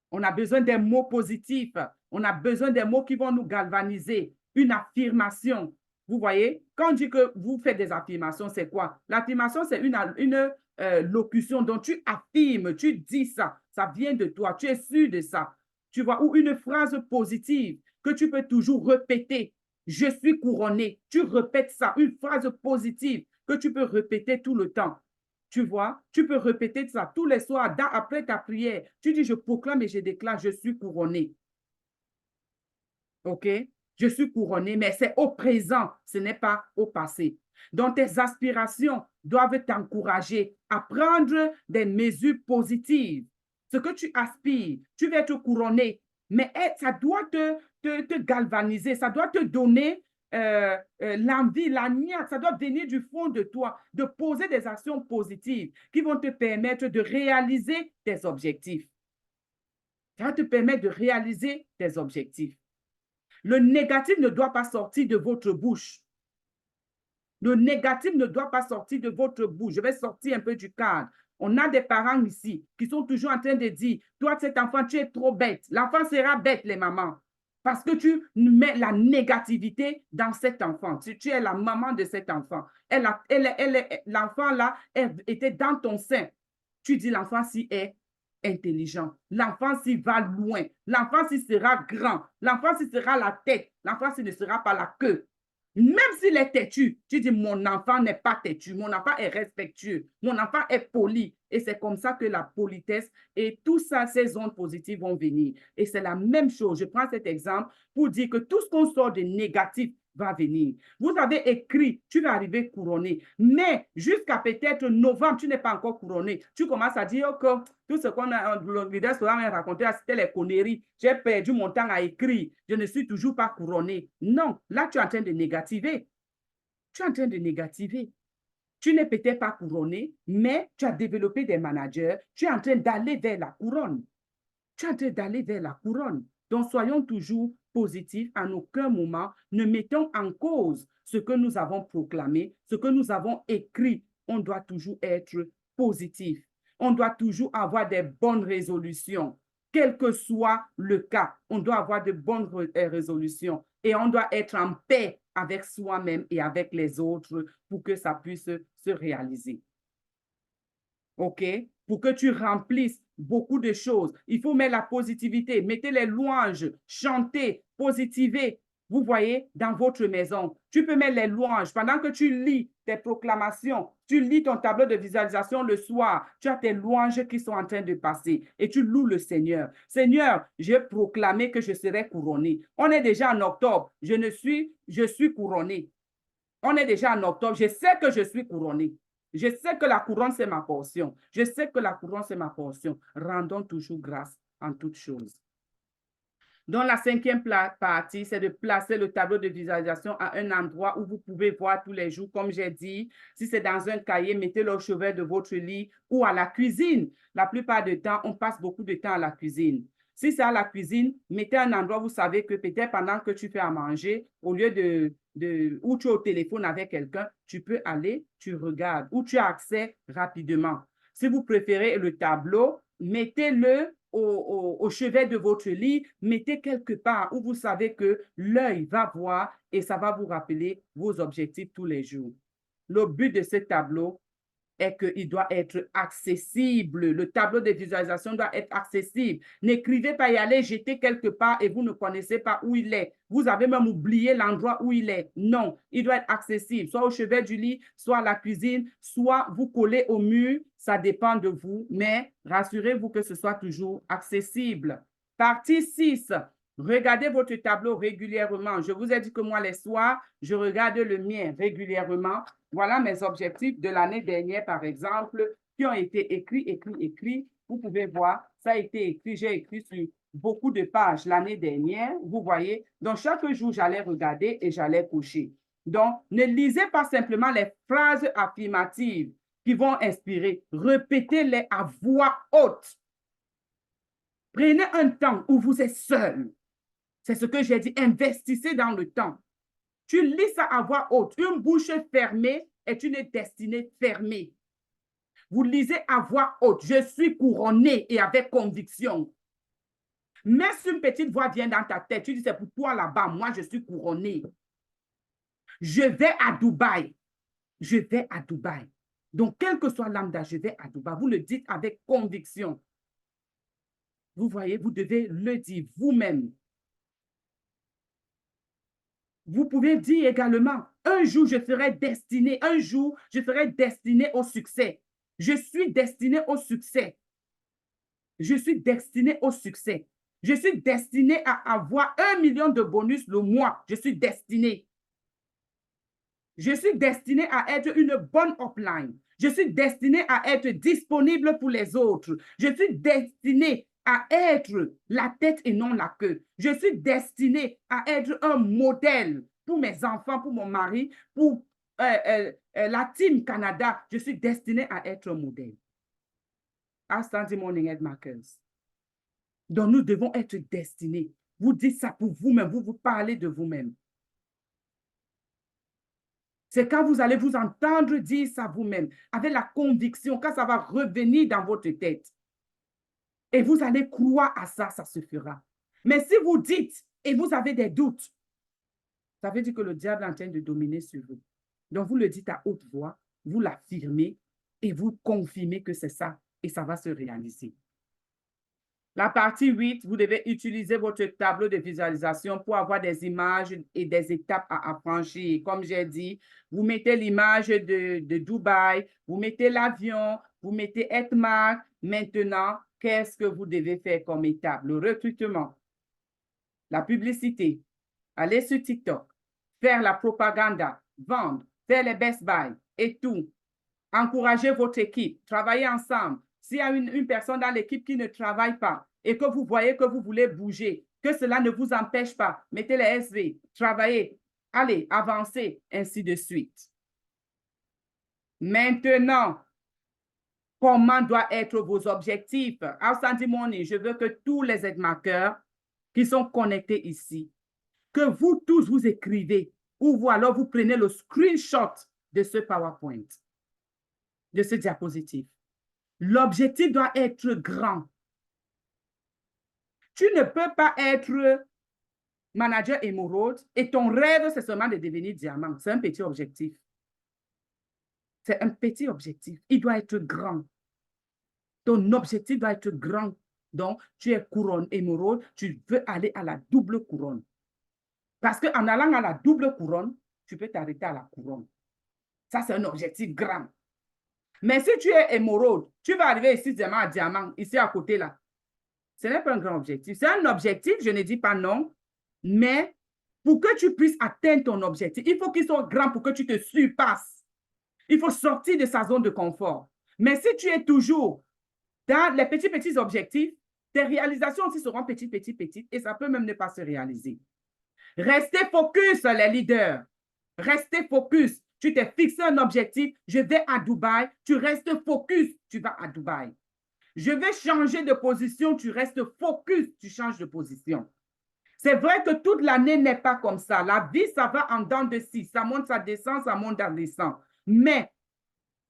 On a besoin des mots positifs. On a besoin des mots qui vont nous galvaniser. Une affirmation. Vous voyez, quand on dit que vous faites des affirmations, c'est quoi? L'affirmation, c'est une locution dont tu affirmes, tu dis ça. Ça vient de toi, tu es sûr de ça. Tu vois, ou une phrase positive que tu peux toujours répéter. Je suis couronné. Tu répètes ça, une phrase positive que tu peux répéter tout le temps. Tu vois, tu peux répéter ça tous les soirs, après ta prière. Tu dis, je proclame et je déclare, je suis couronné. OK? Je suis couronné, mais c'est au présent, ce n'est pas au passé. Donc, tes aspirations doivent t'encourager à prendre des mesures positives. Ce que tu aspires, tu vas être couronné, mais ça doit te galvaniser, ça doit te donner l'envie, la niaque, ça doit venir du fond de toi, de poser des actions positives qui vont te permettre de réaliser tes objectifs. Ça va te permettre de réaliser tes objectifs. Le négatif ne doit pas sortir de votre bouche. Le négatif ne doit pas sortir de votre bouche. Je vais sortir un peu du cadre. On a des parents ici qui sont toujours en train de dire, toi, cet enfant, tu es trop bête. L'enfant sera bête, les mamans. Parce que tu mets la négativité dans cet enfant. Tu es la maman de cet enfant. L'enfant là était dans ton sein. Tu dis l'enfant si est intelligent. L'enfant s'il va loin. L'enfant s'il sera grand. L'enfant s'il sera la tête. L'enfant s'il ne sera pas la queue. Même s'il est têtu, tu dis mon enfant n'est pas têtu, mon enfant est respectueux, mon enfant est poli. Et c'est comme ça que la politesse et tout ça, ces ondes positives vont venir. Et c'est la même chose. Je prends cet exemple pour dire que tout ce qu'on sort de négatif va venir. Vous avez écrit, tu vas arriver couronné. Mais jusqu'à peut-être novembre, tu n'es pas encore couronné. Tu commences à dire que tout ce qu'on a, le leader m'a raconté, c'était les conneries. J'ai perdu mon temps à écrire. Je ne suis toujours pas couronné. Non, là, tu es en train de négativer. Tu es en train de négativer. Tu n'es peut-être pas couronné, mais tu as développé des managers. Tu es en train d'aller vers la couronne. Tu es en train d'aller vers la couronne. Donc, soyons toujours positifs. En aucun moment, ne mettons en cause ce que nous avons proclamé, ce que nous avons écrit. On doit toujours être positif. On doit toujours avoir des bonnes résolutions. Quel que soit le cas, on doit avoir de bonnes résolutions et on doit être en paix avec soi-même et avec les autres pour que ça puisse se réaliser. OK? Pour que tu remplisses beaucoup de choses. Il faut mettre la positivité, mettez les louanges, chantez, positivez. Vous voyez, dans votre maison, tu peux mettre les louanges pendant que tu lis tes proclamations, tu lis ton tableau de visualisation le soir, tu as tes louanges qui sont en train de passer et tu loues le Seigneur. Seigneur, j'ai proclamé que je serai couronné. On est déjà en octobre, je suis couronné. On est déjà en octobre, je sais que je suis couronné. Je sais que la couronne, c'est ma portion. Je sais que la couronne, c'est ma portion. Rendons toujours grâce en toutes choses. Donc, la cinquième partie, c'est de placer le tableau de visualisation à un endroit où vous pouvez voir tous les jours, comme j'ai dit. Si c'est dans un cahier, mettez-le au chevet de votre lit ou à la cuisine. La plupart du temps, on passe beaucoup de temps à la cuisine. Si c'est à la cuisine, mettez un endroit où vous savez que peut-être pendant que tu fais à manger, au lieu où tu es au téléphone avec quelqu'un, tu peux aller, tu regardes, où tu as accès rapidement. Si vous préférez le tableau, mettez-le au chevet de votre lit, mettez quelque part où vous savez que l'œil va voir et ça va vous rappeler vos objectifs tous les jours. Le but de ce tableau, est qu'il doit être accessible. Le tableau de visualisation doit être accessible. N'écrivez pas y aller jeter quelque part et vous ne connaissez pas où il est. Vous avez même oublié l'endroit où il est. Non, il doit être accessible, soit au chevet du lit, soit à la cuisine, soit vous collez au mur. Ça dépend de vous, mais rassurez-vous que ce soit toujours accessible. Partie 6. Regardez votre tableau régulièrement. Je vous ai dit que moi, les soirs, je regarde le mien régulièrement. Voilà mes objectifs de l'année dernière, par exemple, qui ont été écrits. Vous pouvez voir, ça a été écrit, j'ai écrit sur beaucoup de pages l'année dernière, vous voyez. Donc, chaque jour, j'allais regarder et j'allais coucher. Donc, ne lisez pas simplement les phrases affirmatives qui vont inspirer. Répétez-les à voix haute. Prenez un temps où vous êtes seul. C'est ce que j'ai dit, investissez dans le temps. Tu lis ça à voix haute. Une bouche fermée est une destinée fermée. Vous lisez à voix haute. Je suis couronné et avec conviction. Même si une petite voix vient dans ta tête, tu dis c'est pour toi là-bas, moi je suis couronné. Je vais à Dubaï. Je vais à Dubaï. Donc, quel que soit lambda, je vais à Dubaï. Vous le dites avec conviction. Vous voyez, vous devez le dire vous-même. Vous pouvez dire également, un jour je serai destiné, un jour je serai destiné au succès. Je suis destiné au succès. Je suis destiné au succès. Je suis destiné à avoir 1 million de bonus le mois. Je suis destiné. Je suis destiné à être une bonne upline. Je suis destiné à être disponible pour les autres. Je suis destiné à être la tête et non la queue. Je suis destiné à être un modèle pour mes enfants, pour mon mari, pour la Team Canada. Je suis destiné à être un modèle. Outstanding Morning Head Markers. Donc, nous devons être destinés. Vous dites ça pour vous-même, vous parlez de vous-même. C'est quand vous allez vous entendre dire ça vous-même, avec la conviction, quand ça va revenir dans votre tête. Et vous allez croire à ça, ça se fera. Mais si vous dites et vous avez des doutes, ça veut dire que le diable est en train de dominer sur vous. Donc, vous le dites à haute voix, vous l'affirmez et vous confirmez que c'est ça et ça va se réaliser. La partie 8, vous devez utiliser votre tableau de visualisation pour avoir des images et des étapes à franchir. Comme j'ai dit, vous mettez l'image de Dubaï, vous mettez l'avion, vous mettez Etmark. Maintenant, qu'est-ce que vous devez faire comme étape? Le recrutement, la publicité, aller sur TikTok, faire la propagande, vendre, faire les best buy et tout. Encouragez votre équipe, travaillez ensemble. S'il y a une personne dans l'équipe qui ne travaille pas et que vous voyez que vous voulez bouger, que cela ne vous empêche pas, mettez les SV, travaillez, allez, avancez, ainsi de suite. Maintenant, comment doivent être vos objectifs? Outstanding Morning, je veux que tous les headmarkers qui sont connectés ici, que vous tous vous écrivez ou vous alors vous prenez le screenshot de ce PowerPoint, de ce diapositive. L'objectif doit être grand. Tu ne peux pas être manager émeraude et ton rêve, c'est seulement de devenir diamant. C'est un petit objectif. C'est un petit objectif. Il doit être grand. Ton objectif doit être grand. Donc, tu es couronne émeraude, tu veux aller à la double couronne. Parce qu'en allant à la double couronne, tu peux t'arrêter à la couronne. Ça, c'est un objectif grand. Mais si tu es émeraude, tu vas arriver ici à diamant, ici à côté là. Ce n'est pas un grand objectif. C'est un objectif, je ne dis pas non, mais pour que tu puisses atteindre ton objectif, il faut qu'il soit grand pour que tu te surpasses. Il faut sortir de sa zone de confort. Mais si tu es toujours dans les petits objectifs, tes réalisations aussi seront petites, et ça peut même ne pas se réaliser. Restez focus, les leaders. Restez focus. Tu t'es fixé un objectif, je vais à Dubaï, tu restes focus, tu vas à Dubaï. Je vais changer de position, tu restes focus, tu changes de position. C'est vrai que toute l'année n'est pas comme ça. La vie, ça va en dents de scie. Ça monte, ça descend, ça monte, ça descend. Mais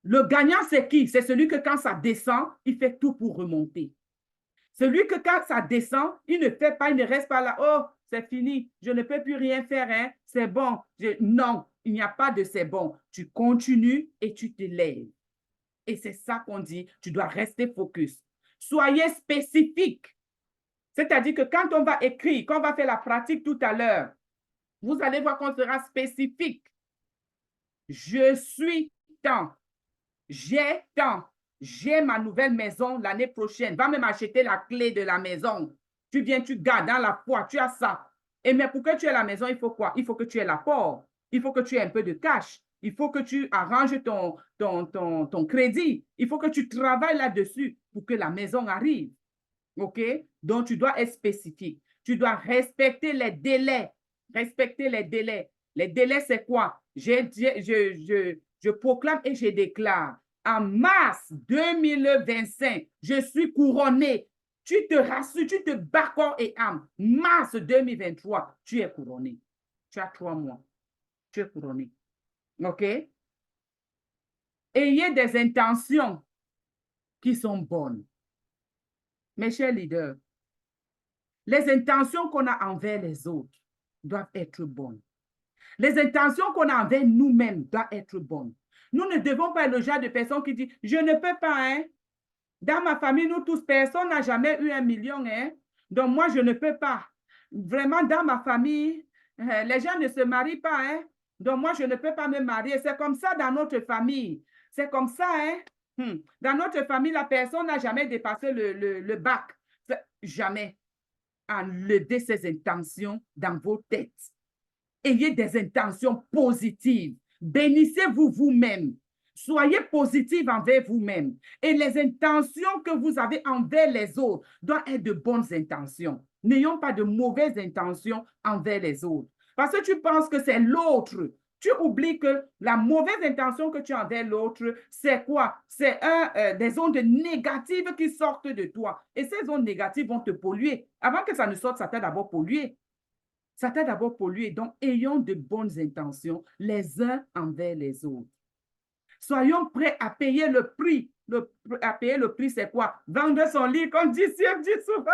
le gagnant, c'est qui? C'est celui que quand ça descend, il fait tout pour remonter. Celui que quand ça descend, il ne fait pas, il ne reste pas là. Oh, c'est fini, je ne peux plus rien faire, hein? C'est bon. Non, il n'y a pas de c'est bon. Tu continues et tu te lèves. Et c'est ça qu'on dit, tu dois rester focus. Soyez spécifique. C'est-à-dire que quand on va écrire, quand on va faire la pratique tout à l'heure, vous allez voir qu'on sera spécifique. Je suis tant. J'ai tant. J'ai ma nouvelle maison l'année prochaine. Va même acheter la clé de la maison. Tu viens, tu gardes dans la foi, tu as ça. Et mais pour que tu aies la maison, il faut quoi? Il faut que tu aies l'apport. Il faut que tu aies un peu de cash. Il faut que tu arranges ton crédit. Il faut que tu travailles là-dessus pour que la maison arrive. OK? Donc, tu dois être spécifique. Tu dois respecter les délais. Respecter les délais. Les délais, c'est quoi? Je proclame et je déclare. En mars 2025, je suis couronné. Tu te rassures, tu te bats corps et âme. Mars 2023, tu es couronné. Tu as 3 mois. Tu es couronné. OK? Ayez des intentions qui sont bonnes. Mes chers leaders, les intentions qu'on a envers les autres doivent être bonnes. Les intentions qu'on a envers nous-mêmes doivent être bonnes. Nous ne devons pas être le genre de personnes qui disent « Je ne peux pas, hein. Dans ma famille, nous tous, personne n'a jamais eu 1 million, hein. Donc moi, je ne peux pas. Vraiment, dans ma famille, les gens ne se marient pas, hein. Donc moi, je ne peux pas me marier. C'est comme ça dans notre famille. C'est comme ça, hein. Dans notre famille, la personne n'a jamais dépassé le bac. Jamais. Enlevez ces intentions dans vos têtes. Ayez des intentions positives. Bénissez-vous vous-même. Soyez positif envers vous-même. Et les intentions que vous avez envers les autres doivent être de bonnes intentions. N'ayons pas de mauvaises intentions envers les autres. Parce que tu penses que c'est l'autre. Tu oublies que la mauvaise intention que tu as envers l'autre, c'est quoi? C'est des ondes négatives qui sortent de toi. Et ces ondes négatives vont te polluer. Avant que ça ne sorte, ça t'a d'abord pollué. Ça t'a d'abord pollué. Donc, ayons de bonnes intentions les uns envers les autres. Soyons prêts à payer le prix. À payer le prix, c'est quoi? Vendre son lit, comme dit souvent.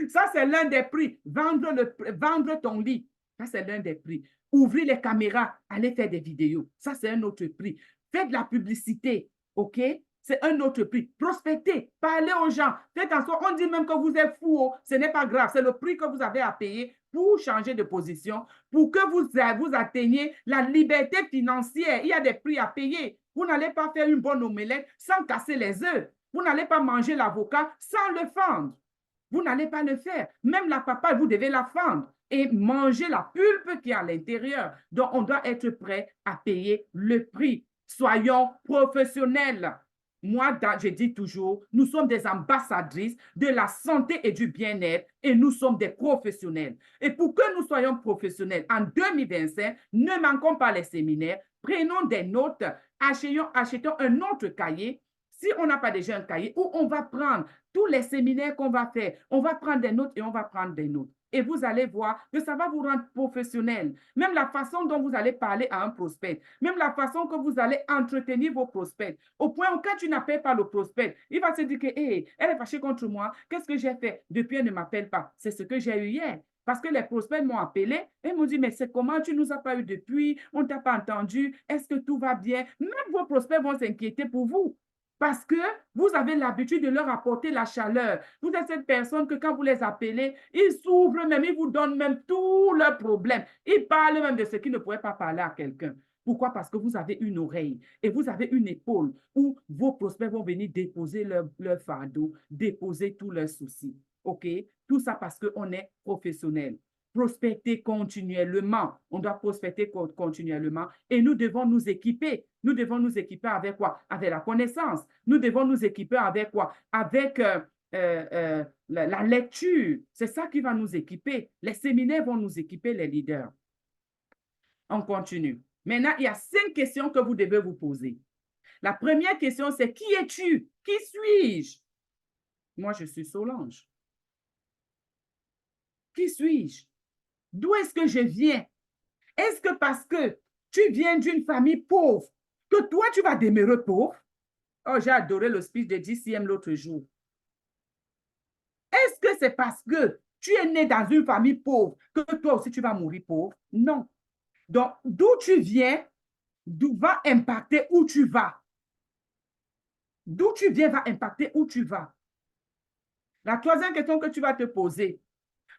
Ça, c'est l'un des prix. Vendre ton lit. Ça, c'est l'un des prix. Ouvrir les caméras, aller faire des vidéos. Ça, c'est un autre prix. Faites de la publicité, OK? C'est un autre prix. Prospectez, parlez aux gens. Faites en sorte, on dit même que vous êtes fou. Oh. Ce n'est pas grave. C'est le prix que vous avez à payer pour changer de position, pour que vous atteigniez la liberté financière. Il y a des prix à payer. Vous n'allez pas faire une bonne omelette sans casser les œufs. Vous n'allez pas manger l'avocat sans le fendre. Vous n'allez pas le faire. Même la papaye, vous devez la fendre et manger la pulpe qui est à l'intérieur. Donc, on doit être prêt à payer le prix. Soyons professionnels. Moi, je dis toujours, nous sommes des ambassadrices de la santé et du bien-être et nous sommes des professionnels. Et pour que nous soyons professionnels en 2025, ne manquons pas les séminaires, prenons des notes, achetons un autre cahier. Si on n'a pas déjà un cahier, où on va prendre tous les séminaires qu'on va faire, on va prendre des notes et on va prendre des notes. Et vous allez voir que ça va vous rendre professionnel. Même la façon dont vous allez parler à un prospect, même la façon que vous allez entretenir vos prospects, au point où quand tu n'appelles pas le prospect, il va se dire que hey, elle est fâchée contre moi, qu'est-ce que j'ai fait? Depuis, elle ne m'appelle pas. C'est ce que j'ai eu hier. Parce que les prospects m'ont appelé et m'ont dit, mais c'est comment, tu ne nous as pas eu depuis, on ne t'a pas entendu, est-ce que tout va bien? Même vos prospects vont s'inquiéter pour vous. Parce que vous avez l'habitude de leur apporter la chaleur. Vous êtes cette personne que quand vous les appelez, ils s'ouvrent même, ils vous donnent même tous leurs problèmes. Ils parlent même de ce qu'ils ne pourraient pas parler à quelqu'un. Pourquoi? Parce que vous avez une oreille et vous avez une épaule où vos prospects vont venir déposer leur fardeau, déposer tous leurs soucis. OK? Tout ça parce qu'on est professionnel. Prospecter continuellement. On doit prospecter continuellement et nous devons nous équiper. Nous devons nous équiper avec quoi? Avec la connaissance. Nous devons nous équiper avec quoi? Avec la lecture. C'est ça qui va nous équiper. Les séminaires vont nous équiper, les leaders. On continue. Maintenant, il y a 5 questions que vous devez vous poser. La première question, c'est qui es-tu? Qui suis-je? Moi, je suis Solange. Qui suis-je? D'où est-ce que je viens? Est-ce que parce que tu viens d'une famille pauvre, que toi, tu vas demeurer pauvre? Oh, j'ai adoré le speech de DCM l'autre jour. Est-ce que c'est parce que tu es né dans une famille pauvre que toi aussi, tu vas mourir pauvre? Non. Donc, d'où tu viens, va impacter où tu vas. D'où tu viens va impacter où tu vas. La troisième question que tu vas te poser,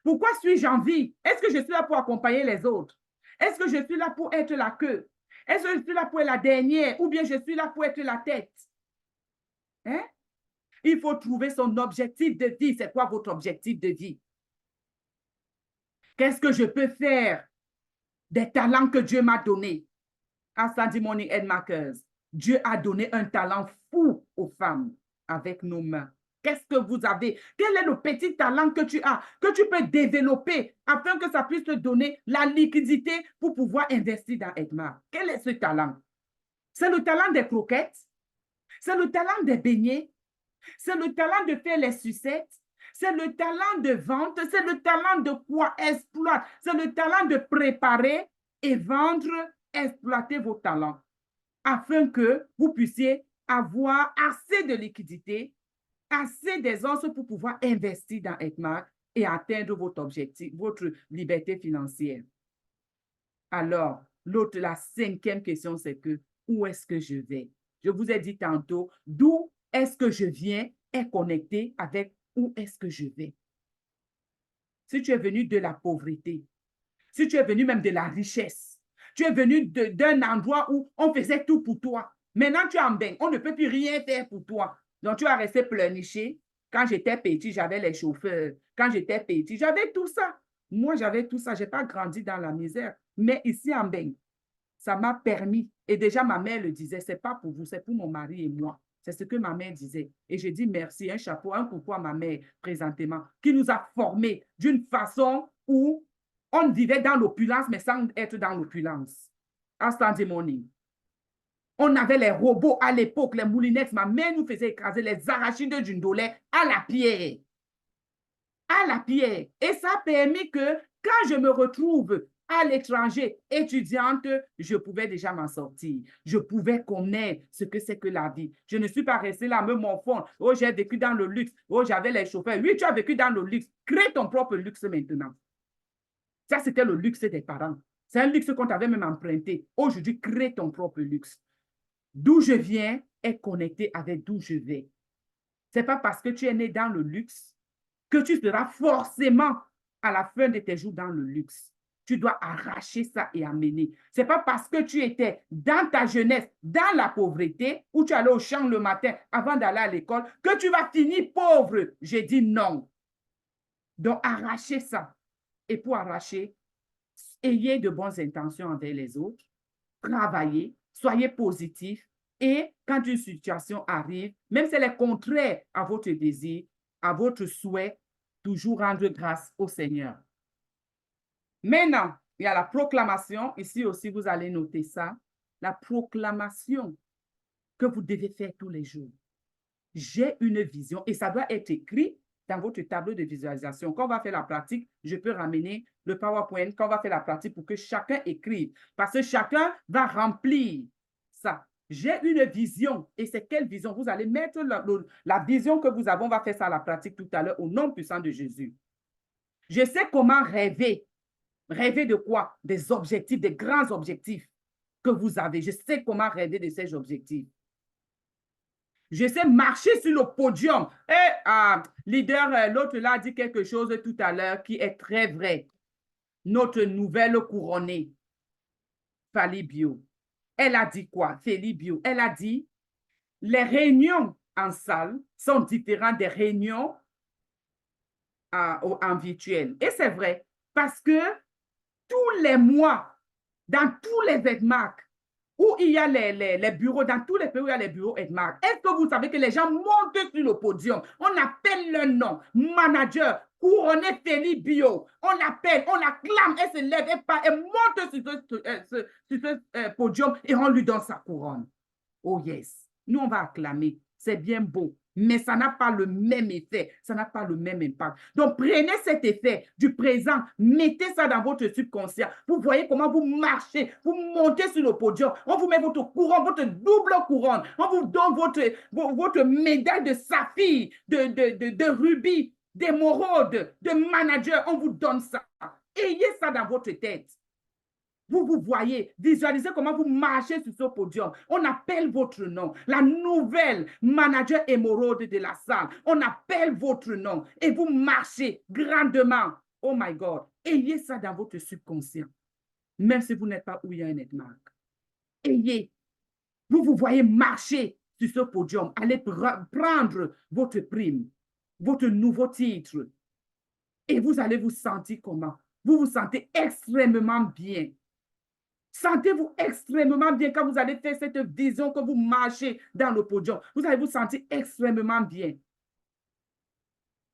pourquoi suis-je en vie? Est-ce que je suis là pour accompagner les autres? Est-ce que je suis là pour être la queue? Est-ce que je suis là pour être la dernière? Ou bien je suis là pour être la tête? Hein? Il faut trouver son objectif de vie. C'est quoi votre objectif de vie? Qu'est-ce que je peux faire des talents que Dieu m'a donnés? À Sunday Morning Headmakers, Dieu a donné un talent fou aux femmes avec nos mains. Qu'est-ce que vous avez? Quel est le petit talent que tu as, que tu peux développer afin que ça puisse te donner la liquidité pour pouvoir investir dans Edmar? Quel est ce talent? C'est le talent des croquettes? C'est le talent des beignets? C'est le talent de faire les sucettes? C'est le talent de vente? C'est le talent de quoi exploiter? C'est le talent de préparer et vendre, exploiter vos talents afin que vous puissiez avoir assez de liquidité, assez d'aisance pour pouvoir investir dans Edmar et atteindre votre objectif, votre liberté financière. Alors, la cinquième question, c'est que où est-ce que je vais? Je vous ai dit tantôt, d'où est-ce que je viens est connecté avec où est-ce que je vais. Si tu es venu de la pauvreté, si tu es venu même de la richesse, tu es venu d'un endroit où on faisait tout pour toi. Maintenant, tu es en bain, on ne peut plus rien faire pour toi. Donc, tu vas rester pleurnicher. Quand j'étais petit, j'avais les chauffeurs. Quand j'étais petit, j'avais tout ça. Moi, j'avais tout ça. Je n'ai pas grandi dans la misère. Mais ici en bain, ça m'a permis. Et déjà, ma mère le disait, ce n'est pas pour vous, c'est pour mon mari et moi. C'est ce que ma mère disait. Et je dis merci, un chapeau, un coucou à ma mère présentement, qui nous a formés d'une façon où on vivait dans l'opulence, mais sans être dans l'opulence. À Sunday Morning. On avait les robots à l'époque, les moulinettes. Ma mère nous faisait écraser les arachides d'une dolée à la pierre. À la pierre. Et ça a permis que quand je me retrouve à l'étranger, étudiante, je pouvais déjà m'en sortir. Je pouvais connaître ce que c'est que la vie. Je ne suis pas restée là, me morfondre. Oh, j'ai vécu dans le luxe. Oh, j'avais les chauffeurs. Oui, tu as vécu dans le luxe. Crée ton propre luxe maintenant. Ça, c'était le luxe des parents. C'est un luxe qu'on t'avait même emprunté. Aujourd'hui, crée ton propre luxe. D'où je viens est connecté avec d'où je vais. Ce n'est pas parce que tu es né dans le luxe que tu seras forcément à la fin de tes jours dans le luxe. Tu dois arracher ça et amener. Ce n'est pas parce que tu étais dans ta jeunesse, dans la pauvreté, où tu allais au champ le matin avant d'aller à l'école, que tu vas finir pauvre. J'ai dit non. Donc, arrachez ça. Et pour arracher, ayez de bonnes intentions envers les autres, travaillez, soyez positif et quand une situation arrive, même si elle est contraire à votre désir, à votre souhait, toujours rendre grâce au Seigneur. Maintenant, il y a la proclamation. Ici aussi, vous allez noter ça. La proclamation que vous devez faire tous les jours. J'ai une vision et ça doit être écrit dans votre tableau de visualisation. Quand on va faire la pratique, je peux ramener le PowerPoint quand on va faire la pratique pour que chacun écrive. Parce que chacun va remplir ça. J'ai une vision. Et c'est quelle vision? Vous allez mettre la vision que vous avez. On va faire ça à la pratique tout à l'heure au nom puissant de Jésus. Je sais comment rêver. Rêver de quoi? Des objectifs, des grands objectifs que vous avez. Je sais comment rêver de ces objectifs. Je sais marcher sur le podium. Et leader, l'autre là a dit quelque chose tout à l'heure qui est très vrai. Notre nouvelle couronnée, Fali Bio. Elle a dit quoi? Fali Bio. Elle a dit, les réunions en salle sont différentes des réunions en virtuel. Et c'est vrai, parce que tous les mois, dans tous les Edmark, où il y a les bureaux, dans tous les pays où il y a les bureaux Edmark, est-ce que vous savez que les gens montent sur le podium? On appelle leur nom, manager, couronné Feli Bio. On l'appelle, on l'acclame, elle se lève, elle monte sur ce podium et on lui donne sa couronne. Oh yes, nous on va acclamer, c'est bien beau, mais ça n'a pas le même effet, ça n'a pas le même impact. Donc, prenez cet effet du présent, mettez ça dans votre subconscient. Vous voyez comment vous marchez, vous montez sur le podium, on vous met votre couronne, votre double couronne, on vous donne votre médaille de saphir, de rubis, d'émeraude, de manager, on vous donne ça. Ayez ça dans votre tête. Vous vous voyez, visualisez comment vous marchez sur ce podium. On appelle votre nom, la nouvelle manager émeraude de la salle. On appelle votre nom et vous marchez grandement. Oh my God, ayez ça dans votre subconscient. Même si vous n'êtes pas où il y a un netmark. Ayez, vous vous voyez marcher sur ce podium. Allez prendre votre prime, votre nouveau titre. Et vous allez vous sentir comment? Vous vous sentez extrêmement bien. Sentez-vous extrêmement bien quand vous allez faire cette vision, que vous marchez dans le podium. Vous allez vous sentir extrêmement bien.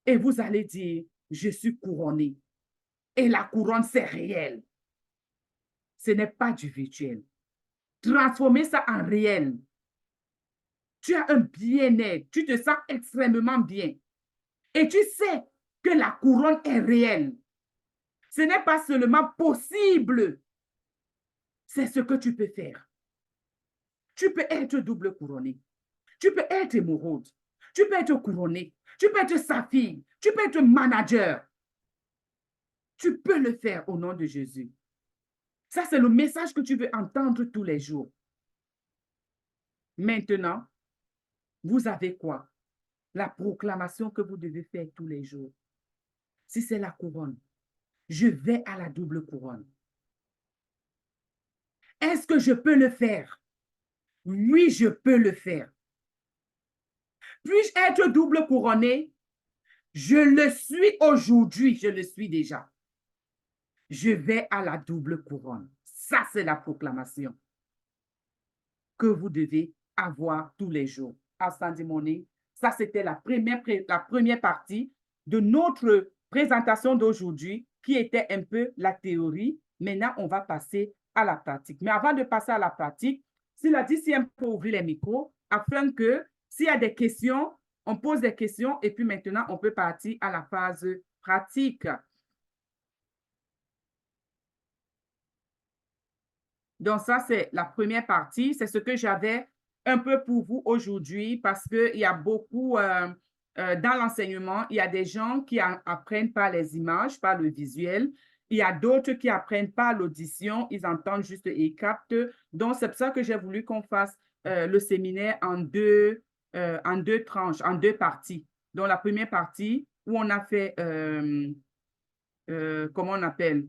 Et vous allez dire, je suis couronné. Et la couronne, c'est réel. Ce n'est pas du virtuel. Transformez ça en réel. Tu as un bien-être. Tu te sens extrêmement bien. Et tu sais que la couronne est réelle. Ce n'est pas seulement possible. C'est ce que tu peux faire. Tu peux être double couronné. Tu peux être émeraude. Tu peux être couronné. Tu peux être saphir. Tu peux être manager. Tu peux le faire au nom de Jésus. Ça, c'est le message que tu veux entendre tous les jours. Maintenant, vous avez quoi? La proclamation que vous devez faire tous les jours. Si c'est la couronne, je vais à la double couronne. Est-ce que je peux le faire? Oui, je peux le faire. Puis-je être double couronné? Je le suis aujourd'hui, je le suis déjà. Je vais à la double couronne. Ça, c'est la proclamation que vous devez avoir tous les jours. À Sandy Money, ça, c'était la première partie de notre présentation d'aujourd'hui, qui était un peu la théorie. Maintenant, on va passer à la pratique. Mais avant de passer à la pratique, s'il a dit si on peut ouvrir les micros, afin que s'il y a des questions, on pose des questions et puis maintenant, on peut partir à la phase pratique. Donc, ça, c'est la première partie. C'est ce que j'avais un peu pour vous aujourd'hui parce qu'il y a beaucoup, dans l'enseignement, il y a des gens qui apprennent par les images, par le visuel. Il y a d'autres qui apprennent par l'audition. Ils entendent juste et ils captent. Donc, c'est pour ça que j'ai voulu qu'on fasse le séminaire en deux tranches, en deux parties. Donc, la première partie où on a fait, comment on appelle?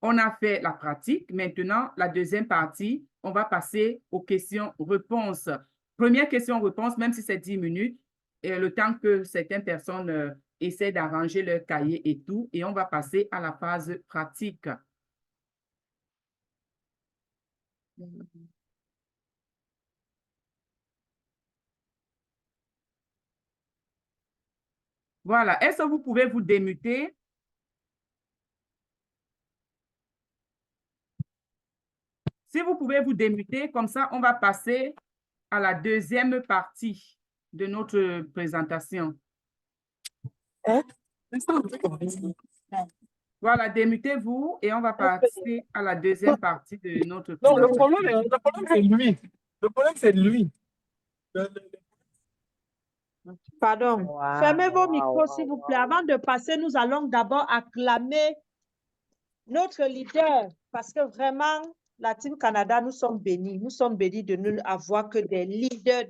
On a fait la pratique. Maintenant, la deuxième partie, on va passer aux questions-réponses. Première question-réponse, même si c'est 10 minutes, et le temps que certaines personnes essaient d'arranger leur cahier et tout, et on va passer à la phase pratique. Voilà. Est-ce que vous pouvez vous démuter? Si vous pouvez vous démuter, comme ça, on va passer à la deuxième partie de notre présentation. Voilà, démutez-vous et on va passer à la deuxième partie de notre Non, le présentation. problème, c'est lui. Le problème, c'est lui. Pardon. Wow, Fermez vos wow, micros, wow, s'il vous wow. plaît. Avant de passer, nous allons d'abord acclamer notre leader parce que vraiment, la Team Canada, nous sommes bénis. Nous sommes bénis de ne avoir que des leaders,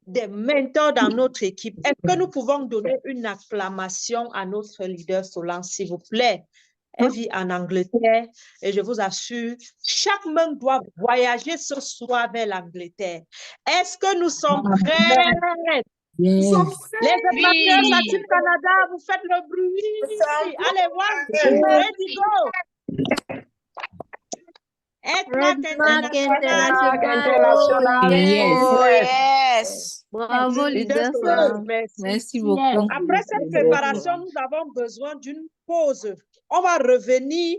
des mentors dans notre équipe. Est-ce que nous pouvons donner une acclamation à notre leader Solange, s'il vous plaît? Elle vit en Angleterre et je vous assure, chaque main doit voyager ce soir vers l'Angleterre. Est-ce que nous sommes prêts? Yes. Les animateurs de la Team Canada, vous faites le bruit. Allez, one, ready, go. Edmark International. Yes. Oh, yes. Bravo, Leader leader Solange, Solange. merci. Merci beaucoup. Après cette préparation, nous avons besoin d'une pause. On va revenir.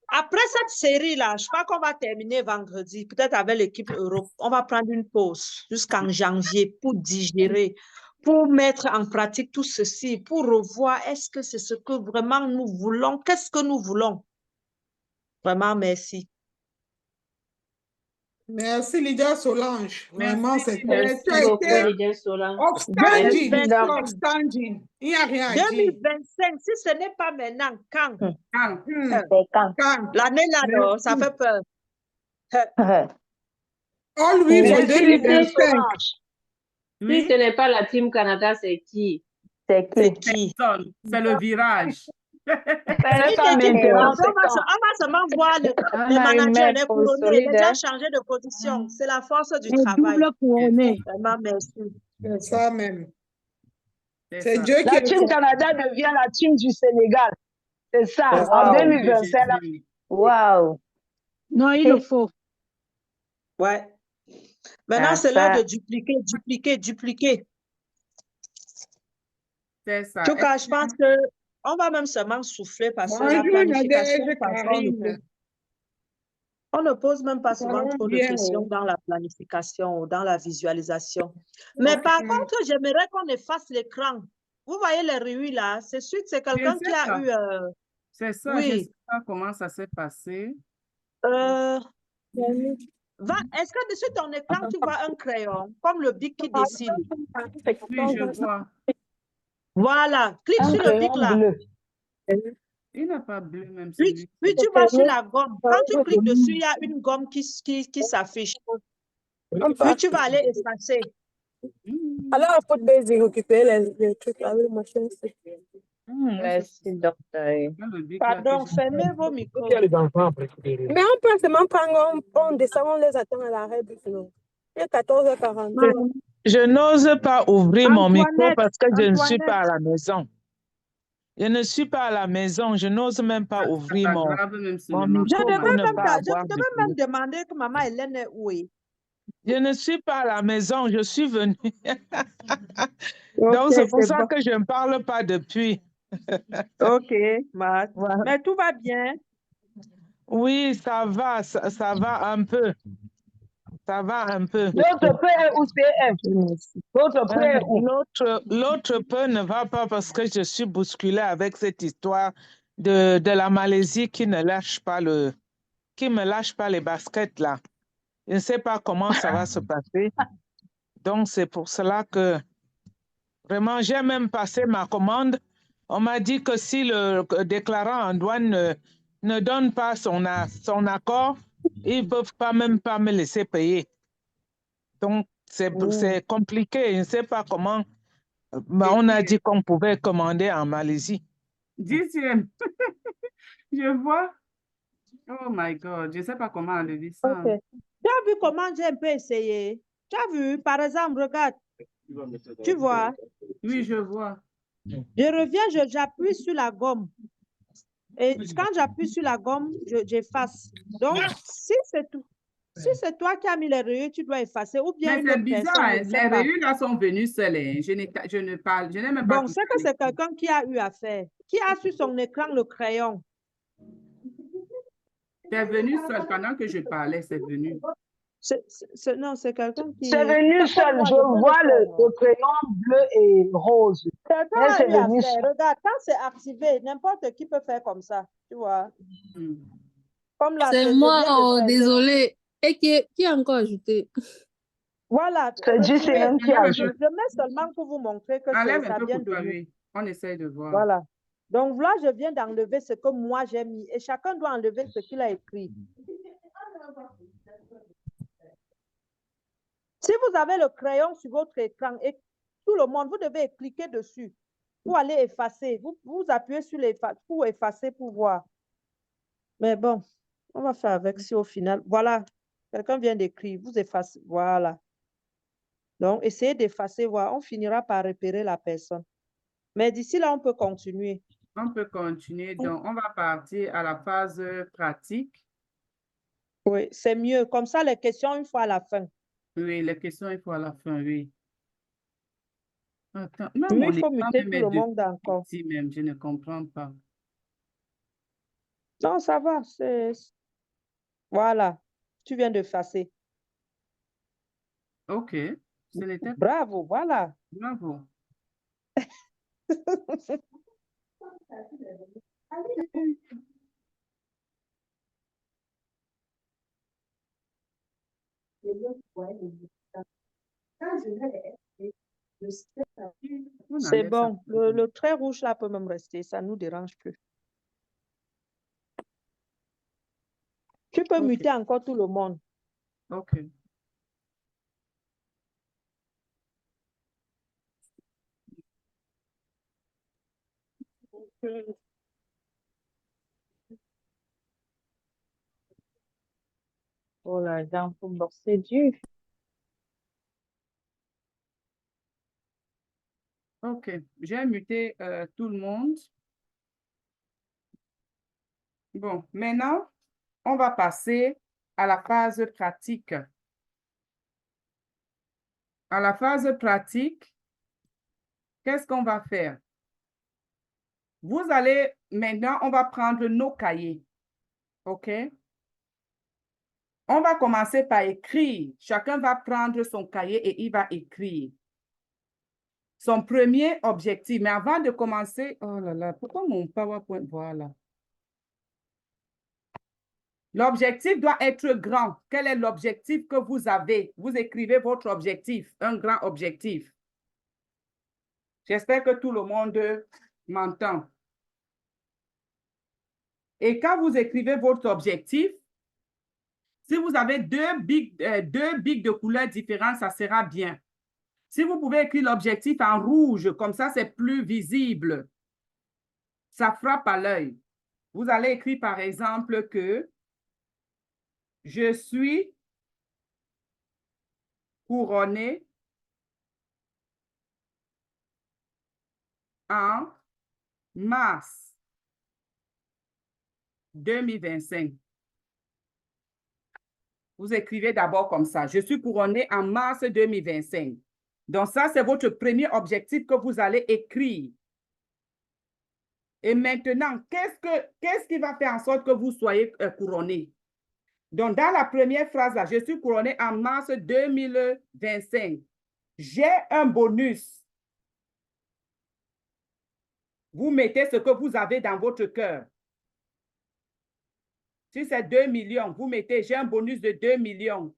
Après cette série-là, je crois qu'on va terminer vendredi, peut-être avec l'équipe Europe. On va prendre une pause jusqu'en janvier pour digérer, pour mettre en pratique tout ceci, pour revoir est-ce que c'est ce que vraiment nous voulons, qu'est-ce que nous voulons. Vraiment, merci. Merci Lydia Solange. Vraiment, Merci, Lydia. Merci tu as beaucoup, été Lydia Solange. outstanding. Merci, Doc. Outstanding. Il n'y a rien à dire. 2025, si ce n'est pas maintenant, quand? Quand? C'est quand? Quand? L'année là, non, ça fait peur. All we for Merci, Lydia 2025. Solange. Si Oui, ce n'est pas la Team Canada, c'est qui? C'est C'est qui? qui? personne. C'est le virage. Ça Il pas ne dit que m'intéresse. on va seulement voir les On a une managers, les maître couronnés, les solide. gens changés de position. C'est la force du Un travail. double couronné. Vraiment, merci. C'est ça même. C'est C'est ça. Dieu qui La est Team fort. Canada devient la team du Sénégal. C'est ça, C'est en ça. Nom de 2025. là. Jésus. Waouh! Non, il le faut. Ouais. Maintenant, Ah, c'est l'heure ça. de dupliquer. C'est ça. En tout cas, je pense que on va même seulement souffler parce que la Bonjour planification, Nadège, parfois, Karine. on ne pose même pas souvent Parlons trop de bien, questions oh. dans la planification ou dans la visualisation. Mais par contre, j'aimerais qu'on efface l'écran. Vous voyez les rues là, c'est sûr que c'est quelqu'un sais qui a ça. eu... C'est ça, je ne oui. sais pas comment ça s'est passé. Est-ce que dessus ton écran, tu vois un crayon, comme le bic qui dessine? Oui, je vois. Voilà, clique Un sur le bic crayon là. bleu. Il n'a pas bleu même Puis, celui. puis tu vas sur la gomme. Quand tu cliques dessus, il y a une gomme qui s'affiche. Puis tu vas aller effacer. Alors, il faut récupérer les trucs là, le machin. Merci, docteur. Le bic là que Pardon, j'ai- fermez vos micros. Il y a les enfants à récupérer. Mais on peut seulement prendre, on descend, on les attend à l'arrêt du film. Il est 14h40. Je n'ose pas ouvrir mon micro Antoinette, parce que je ne suis Antoinette. pas à la maison. Je ne suis pas à la maison. Je n'ose même pas C'est ouvrir pas mon, grave, même si mon le manque Je micro devais pour ne même, pas je avoir devais de même bruit. demander que maman Hélène est où est. Je ne suis pas à la maison. Je suis venue. Ok, Donc, c'est pour c'est ça bon. que je ne parle pas depuis. Ok, Marc. Voilà. Mais tout va bien. Oui, ça va. Ça va un peu. Ça va un peu. L'autre peu est où CF. L'autre peu est où? L'autre peu ne va pas parce que je suis bousculée avec cette histoire de la Malaisie qui ne lâche pas qui me lâche pas les baskets là. Je ne sais pas comment ça va se passer. Donc, c'est pour cela que vraiment, j'ai même passé ma commande. On m'a dit que si le déclarant en douane ne donne pas son accord, ils ne peuvent même pas me laisser payer. Donc, c'est compliqué. Je ne sais pas comment. Mais on a dit qu'on pouvait commander en Malaisie. 10e. Je vois. Oh my God, je ne sais pas comment enlever ça. Ok. Tu as vu comment j'ai un peu essayé? Tu as vu, par exemple, regarde. Tu vois, Oui, je vois. je reviens, j'appuie sur la gomme. Et quand j'appuie sur la gomme, j'efface. Donc, si c'est toi qui as mis les rayures, tu dois effacer. Ou bien Mais une c'est autre bizarre, personne, hein, je ne sais les pas. rayures là sont venues seules. Hein. Je n'ai même pas Bon, touché c'est que à c'est quelqu'un qui a eu à faire. Qui a sur son écran le crayon? C'est venu seul pendant que je parlais, c'est venu. Non, c'est quelqu'un qui... C'est venu seul. Moi, Je je peux vois le le faire. crayon bleu et rose. Quelqu'un Mais a c'est eu à venu faire. seul. Regarde, quand c'est activé, n'importe qui peut faire comme ça. Tu vois? Hmm. Comme là, C'est je moi, viens de oh, faire. désolé. Et qui a encore ajouté? Voilà. C'est Dieu, c'est même qui a Enlève un joué. peu, Je mets seulement pour vous montrer que enlève un ça peu vient pour de toi, nous. oui. On essaye de voir. Voilà. Donc là, je viens d'enlever ce que moi j'ai mis. Et chacun doit enlever ce qu'il a écrit. Si vous avez le crayon sur votre écran et tout le monde, vous devez cliquer dessus pour aller effacer. Vous appuyez sur pour effacer pour voir. Mais bon, on va faire avec si au final. Voilà. Quelqu'un vient d'écrire. Vous effacez. Voilà. Donc, essayez d'effacer, voir. On finira par repérer la personne. Mais d'ici là, on peut continuer. On peut continuer. Donc, on va partir à la phase pratique. Oui, c'est mieux. Comme ça, les questions, une fois à la fin. Oui, les questions, il faut à la fin, oui. Attends, même Oui, mon il faut écran muter me tout met le depuis monde encore. ici même, je ne comprends pas. Non, ça va. Voilà. Tu viens d'effacer. OK, ce n'était pas Bravo, voilà. bravo. On C'est enlève ça. bon. Le trait rouge là peut même rester. Ça ne nous dérange plus. Tu peux Ok. muter encore tout le monde. Ok. Oh là là, c'est dur. Ok. J'ai muté tout le monde. Bon, maintenant, on va passer à la phase pratique. À la phase pratique, qu'est-ce qu'on va faire? Vous allez, maintenant, on va prendre nos cahiers. OK? On va commencer par écrire. Chacun va prendre son cahier et il va écrire son premier objectif. Mais avant de commencer, oh là là, pourquoi mon PowerPoint, voilà. L'objectif doit être grand. Quel est l'objectif que vous avez? Vous écrivez votre objectif, un grand objectif. J'espère que tout le monde m'entend. Et quand vous écrivez votre objectif, si vous avez deux bics de couleurs différentes, ça sera bien. Si vous pouvez écrire l'objectif en rouge, comme ça, c'est plus visible. Ça frappe à l'œil. Vous allez écrire, par exemple, que je suis couronné en mars 2025. Vous écrivez d'abord comme ça. Je suis couronné en mars 2025. Donc, ça, c'est votre premier objectif que vous allez écrire. Et maintenant, qu'est-ce qui va faire en sorte que vous soyez couronné? Donc, dans la première phrase, là, je suis couronné en mars 2025. J'ai un bonus. Vous mettez ce que vous avez dans votre cœur. Si c'est 2 millions, vous mettez, j'ai un bonus de 2 millions.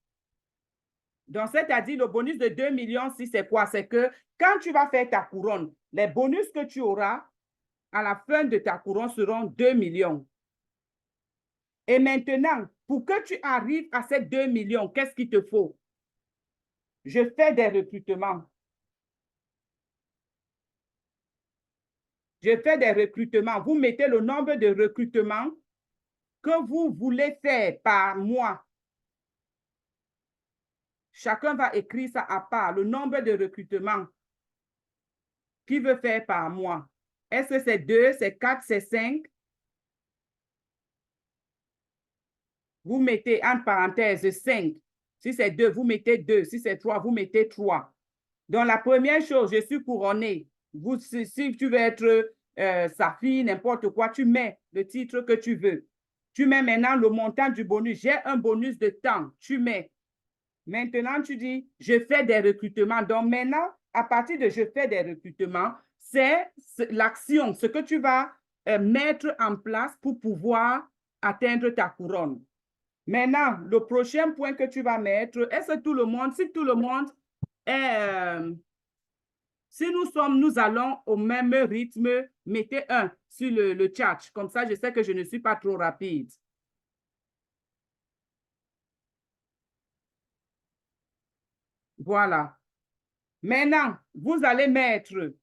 Donc, c'est-à-dire, le bonus de 2 millions, si c'est quoi? C'est que quand tu vas faire ta couronne, les bonus que tu auras à la fin de ta couronne seront 2 millions. Et maintenant, pour que tu arrives à ces 2 millions, qu'est-ce qu'il te faut? Je fais des recrutements. Je fais des recrutements. Vous mettez le nombre de recrutements que vous voulez faire par mois. Chacun va écrire ça à part, le nombre de recrutements qu'il veut faire par mois. Est-ce que c'est 2, c'est 4, c'est 5? Vous mettez entre parenthèses 5. Si c'est 2, vous mettez 2. Si c'est 3, vous mettez 3. Donc, la première chose, je suis couronné. Si tu veux être sa fille, n'importe quoi, tu mets le titre que tu veux. Tu mets maintenant le montant du bonus. J'ai un bonus de temps. Tu mets. Maintenant, tu dis, je fais des recrutements. Donc, maintenant, à partir de je fais des recrutements, c'est l'action, ce que tu vas mettre en place pour pouvoir atteindre ta couronne. Maintenant, le prochain point que tu vas mettre, est-ce que tout le monde, si tout le monde est, si nous allons au même rythme, mettez 1 sur le chat. Comme ça, je sais que je ne suis pas trop rapide. Voilà. Maintenant, vous allez mettre,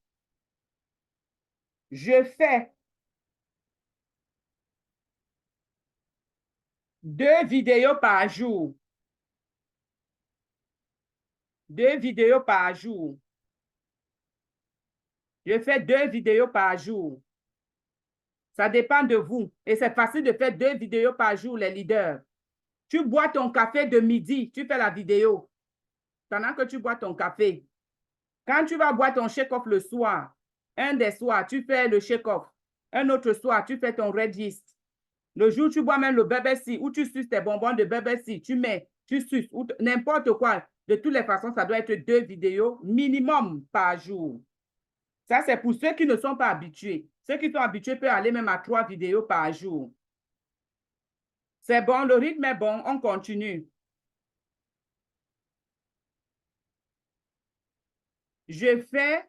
je fais 2 vidéos par jour. 2 vidéos par jour. Je fais 2 vidéos par jour. Ça dépend de vous. Et c'est facile de faire 2 vidéos par jour, les leaders. Tu bois ton café de midi, tu fais la vidéo. Pendant que tu bois ton café. Quand tu vas boire ton shake-off le soir, un des soirs, tu fais le shake-off. Un autre soir, tu fais ton red yeast. Le jour où tu bois même le BBC ou tu suces tes bonbons de BBC, tu mets, tu suces, ou n'importe quoi. De toutes les façons, ça doit être 2 vidéos minimum par jour. Ça, c'est pour ceux qui ne sont pas habitués. Ceux qui sont habitués peuvent aller même à 3 vidéos par jour. C'est bon, le rythme est bon, on continue. Je fais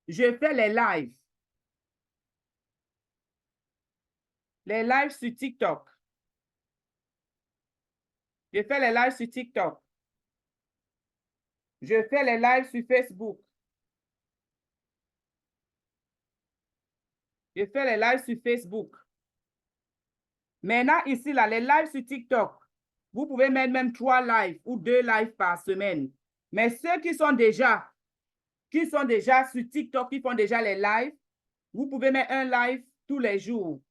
les lives. Les lives sur TikTok. Je fais les lives sur TikTok. Je fais les lives sur Facebook. Je fais les lives sur Facebook. Maintenant, ici, là, les lives sur TikTok, vous pouvez mettre même 3 lives ou 2 lives par semaine. Mais ceux qui sont déjà sur TikTok, qui font déjà les lives, vous pouvez mettre un live tous les jours.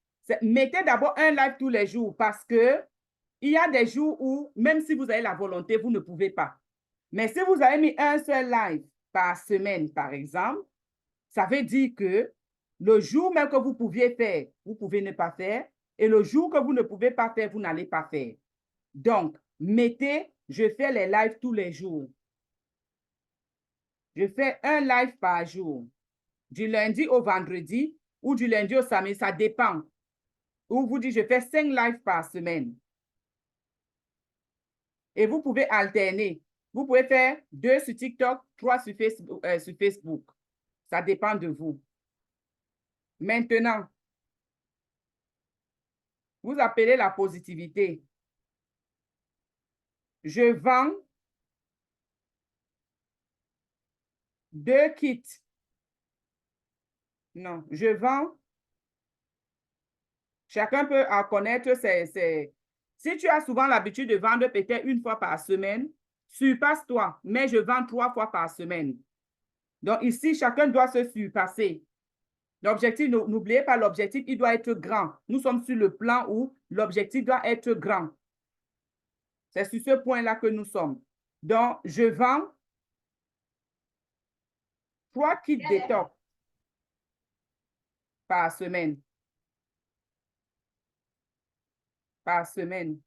Mettez d'abord un live tous les jours parce que il y a des jours où, même si vous avez la volonté, vous ne pouvez pas. Mais si vous avez mis un seul live par semaine, par exemple, ça veut dire que le jour même que vous pouviez faire, vous pouvez ne pas faire. Et le jour que vous ne pouvez pas faire, vous n'allez pas faire. Donc, mettez, je fais les lives tous les jours. Je fais un live par jour. Du lundi au vendredi ou du lundi au samedi, ça dépend. Ou vous dites, je fais 5 lives par semaine. Et vous pouvez alterner. Vous pouvez faire 2 sur TikTok, 3 sur Facebook. Ça dépend de vous. Maintenant, vous appelez la positivité. Je vends 2 kits. Non, je vends. Chacun peut en connaître ses. Si tu as souvent l'habitude de vendre peut-être 1 fois par semaine, surpasse-toi, mais je vends 3 fois par semaine. Donc ici, chacun doit se surpasser. L'objectif, n'oubliez pas, l'objectif, il doit être grand. Nous sommes sur le plan où l'objectif doit être grand. C'est sur ce point-là que nous sommes. Donc, je vends 3 kits détox par semaine. Par semaine.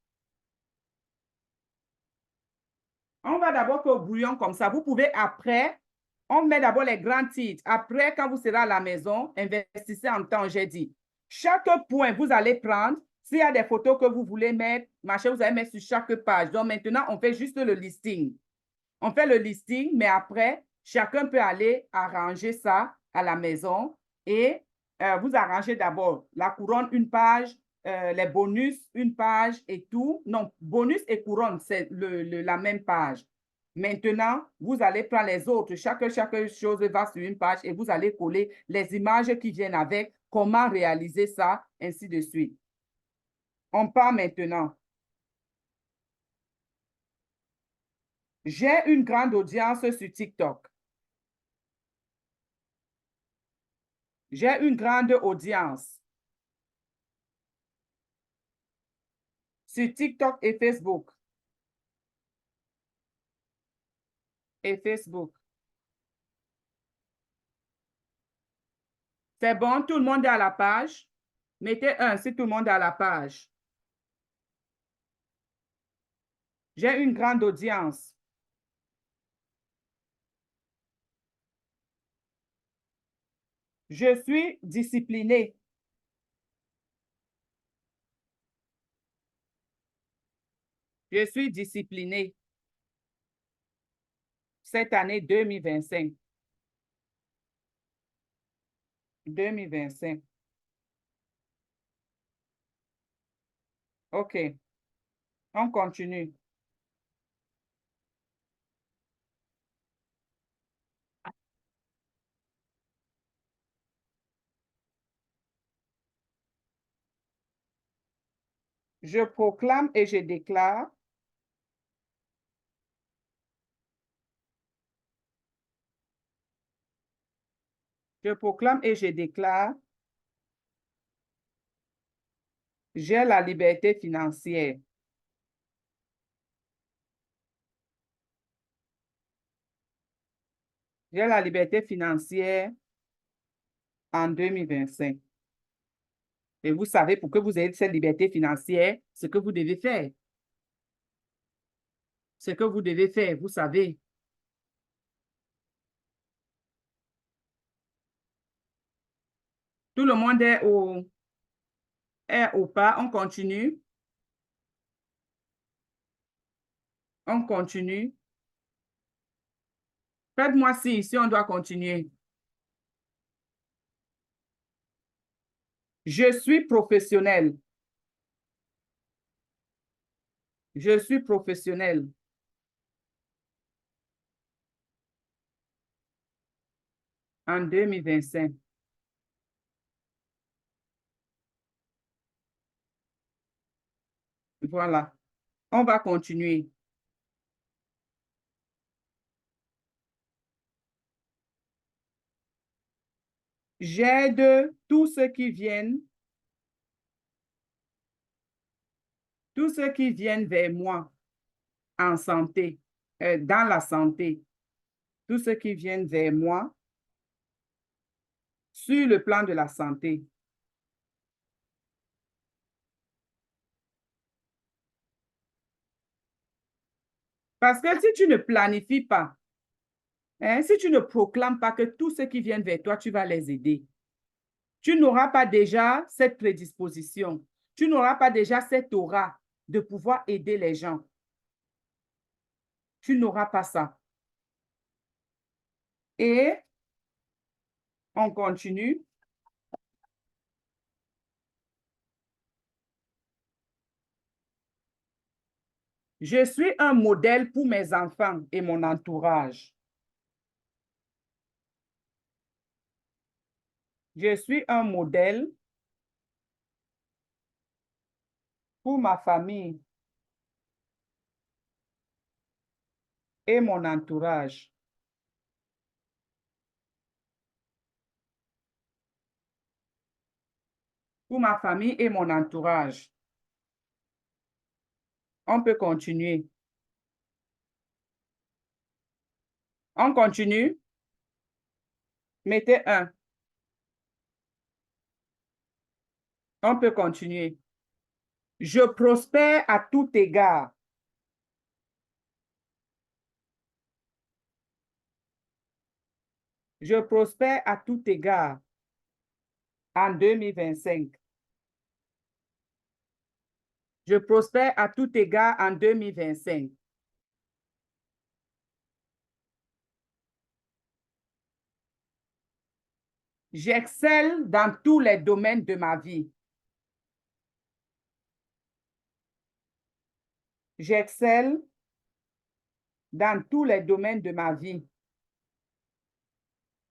On va d'abord faire au bouillon comme ça. Vous pouvez après, on met d'abord les grands titres. Après, quand vous serez à la maison, investissez en temps, j'ai dit. Chaque point, vous allez prendre. S'il y a des photos que vous voulez mettre, machin, vous allez mettre sur chaque page. Donc maintenant, on fait juste le listing. On fait le listing, mais après, chacun peut aller arranger ça à la maison et vous arrangez d'abord la couronne, une page, les bonus, une page et tout. Non, bonus et couronne, c'est la même page. Maintenant, vous allez prendre les autres. Chaque chose va sur une page et vous allez coller les images qui viennent avec, comment réaliser ça, ainsi de suite. On part maintenant. J'ai une grande audience sur TikTok. J'ai une grande audience sur TikTok et Facebook. Et Facebook. C'est bon, tout le monde est à la page. Mettez 1 si tout le monde est à la page. J'ai une grande audience. Je suis disciplinée. Je suis disciplinée. Cette année 2025. 2025. OK. On continue. Je proclame et je déclare j'ai la liberté financière. J'ai la liberté financière en 2025. Et vous savez, pour que vous ayez cette liberté financière, ce que vous devez faire. Ce que vous devez faire, vous savez. Tout le monde est au pas. On continue. On continue. Faites-moi signe si on doit continuer. Je suis professionnel. Je suis professionnel. En 2025. Voilà. On va continuer. J'aide tous ceux qui viennent vers moi en santé, dans la santé. Tous ceux qui viennent vers moi sur le plan de la santé. Parce que si tu ne planifies pas, hein, si tu ne proclames pas que tous ceux qui viennent vers toi, tu vas les aider, tu n'auras pas déjà cette prédisposition. Tu n'auras pas déjà cette aura de pouvoir aider les gens. Tu n'auras pas ça. Et on continue. Je suis un modèle pour mes enfants et mon entourage. Je suis un modèle pour ma famille et mon entourage. Pour ma famille et mon entourage. On peut continuer. On continue. Mettez 1. On peut continuer. Je prospère à tout égard. Je prospère à tout égard en 2025. Je prospère à tout égard en 2025. J'excelle dans tous les domaines de ma vie. J'excelle dans tous les domaines de ma vie.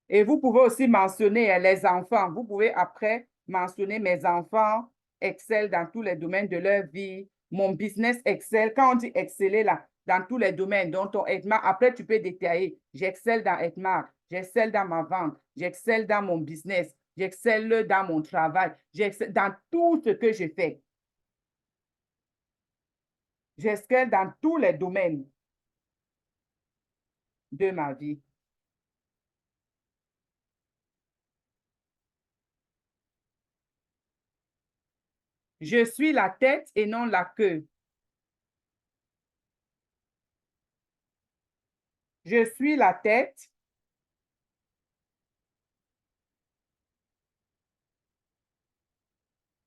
Et vous pouvez aussi mentionner les enfants. Vous pouvez après mentionner mes enfants excellent dans tous les domaines de leur vie. Mon business excelle. Quand on dit exceller là, dans tous les domaines, dont ton Edmar, après tu peux détailler. J'excelle dans Edmar, j'excelle dans ma vente, j'excelle dans mon business, j'excelle dans mon travail, j'excelle dans tout ce que je fais. J'excelle dans tous les domaines de ma vie. Je suis la tête et non la queue. Je suis la tête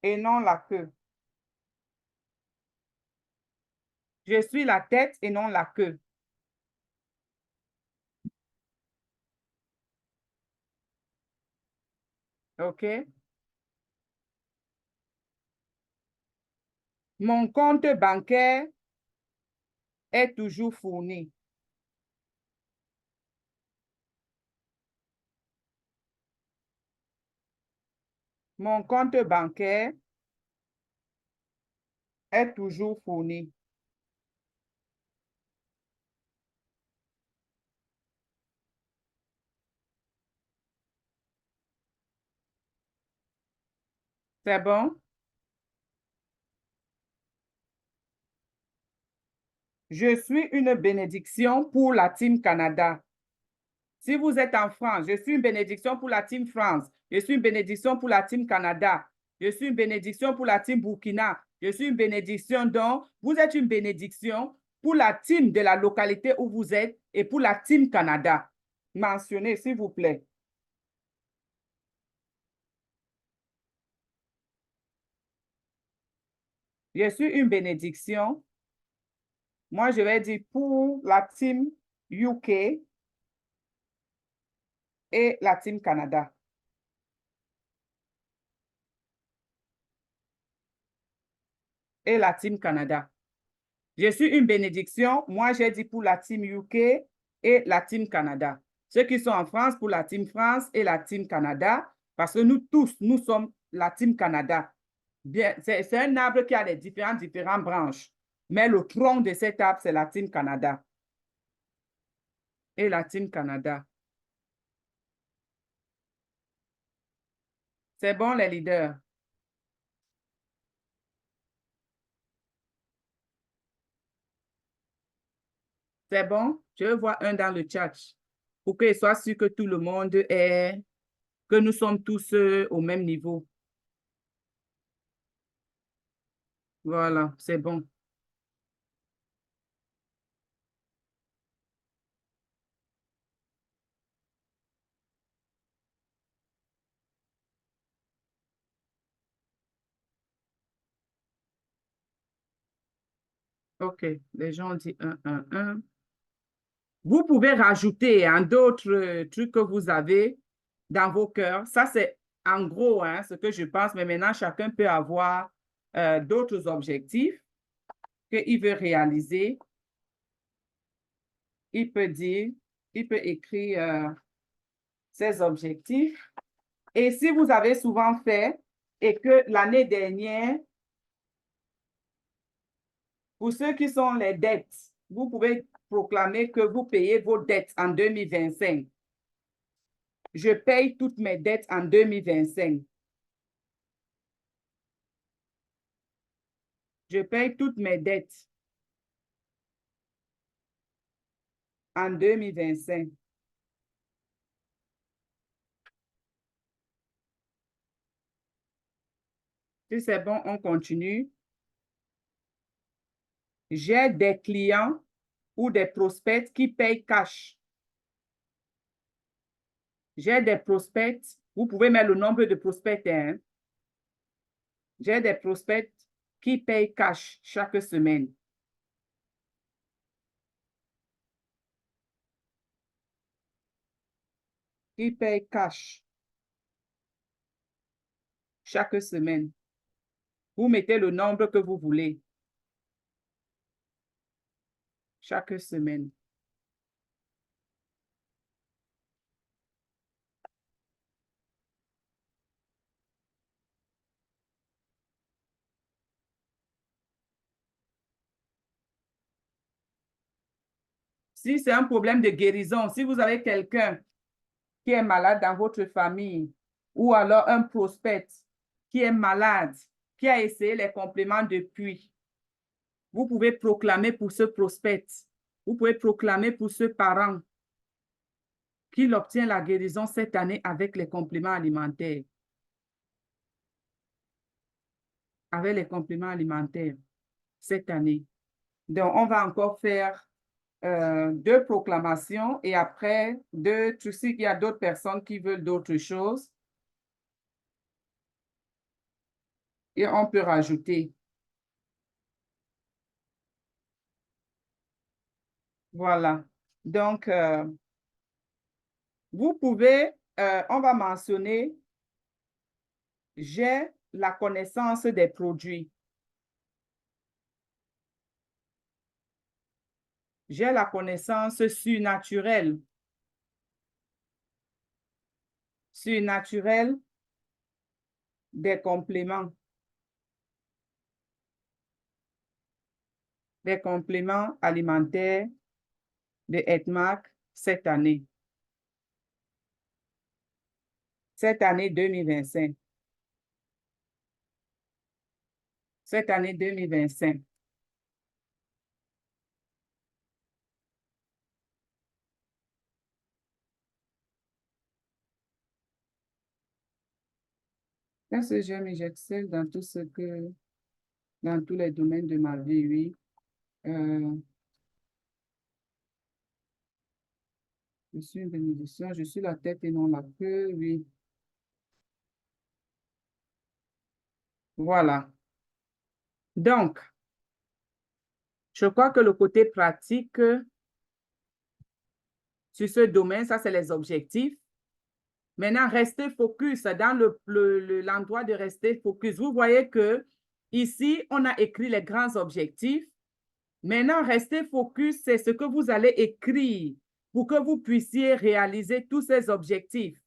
et non la queue. Je suis la tête et non la queue. OK? Mon compte bancaire est toujours fourni. Mon compte bancaire est toujours fourni. C'est bon? Je suis une bénédiction pour la Team Canada. Si vous êtes en France, je suis une bénédiction pour la Team France. Je suis une bénédiction pour la Team Canada. Je suis une bénédiction pour la Team Burkina. Je suis une bénédiction donc, vous êtes une bénédiction pour la team de la localité où vous êtes et pour la Team Canada. Mentionnez, s'il vous plaît. Je suis une bénédiction. Moi, je vais dire pour la Team UK et la Team Canada. Et la Team Canada. Je suis une bénédiction. Moi, j'ai dit pour la Team UK et la Team Canada. Ceux qui sont en France pour la Team France et la Team Canada, parce que nous tous, nous sommes la Team Canada. C'est un arbre qui a les différentes branches. Mais le tronc de cet arbre, c'est la Team Canada. Et la Team Canada. C'est bon, les leaders? C'est bon? Je vois un dans le chat pour qu'il soit sûr que tout le monde est, que nous sommes tous au même niveau. Voilà, c'est bon. OK, les gens ont dit 1, 1, 1. Vous pouvez rajouter d'autres trucs que vous avez dans vos cœurs. Ça, c'est en gros ce que je pense, mais maintenant, chacun peut avoir d'autres objectifs qu'il veut réaliser. Il peut dire, il peut écrire ses objectifs. Et si vous avez souvent fait et que l'année dernière, pour ceux qui sont les dettes, vous pouvez proclamer que vous payez vos dettes en 2025. Je paye toutes mes dettes en 2025. Je paye toutes mes dettes en 2025. Si c'est bon, on continue. J'ai des clients ou des prospects qui payent cash. J'ai des prospects, vous pouvez mettre le nombre de prospects. J'ai des prospects qui payent cash chaque semaine. Qui payent cash chaque semaine. Vous mettez le nombre que vous voulez. Chaque semaine. Si c'est un problème de guérison, si vous avez quelqu'un qui est malade dans votre famille ou alors un prospect qui est malade, qui a essayé les compléments depuis, vous pouvez proclamer pour ce prospect, vous pouvez proclamer pour ce parent qu'il obtient la guérison cette année avec les compléments alimentaires. Avec les compléments alimentaires cette année. Donc, on va encore faire 2 proclamations et après, tu sais qu'il y a d'autres personnes qui veulent d'autres choses. Et on peut rajouter. Voilà. Donc, vous pouvez, on va mentionner, j'ai la connaissance des produits. J'ai la connaissance surnaturelle. Surnaturelle des compléments. Des compléments alimentaires de Edmark cette année. Cette année 2025. Cette année 2025. Est-ce que j'excelle dans tout ce que, dans tous les domaines de ma vie, oui. Je suis une bénédiction, je suis la tête et non la queue, oui. Voilà. Donc, je crois que le côté pratique sur ce domaine, ça c'est les objectifs. Maintenant, restez focus dans l'endroit de rester focus. Vous voyez que ici, on a écrit les grands objectifs. Maintenant, restez focus, c'est ce que vous allez écrire pour que vous puissiez réaliser tous ces objectifs,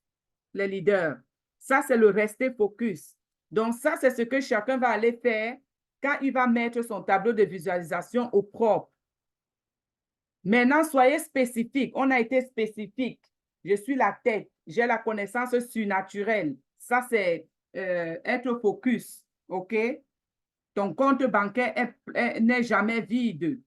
les leaders. Ça, c'est le rester focus. Donc, ça, c'est ce que chacun va aller faire quand il va mettre son tableau de visualisation au propre. Maintenant, soyez spécifique. On a été spécifique. Je suis la tête. J'ai la connaissance surnaturelle. Ça, c'est être focus. OK? Ton compte bancaire n'est jamais vide.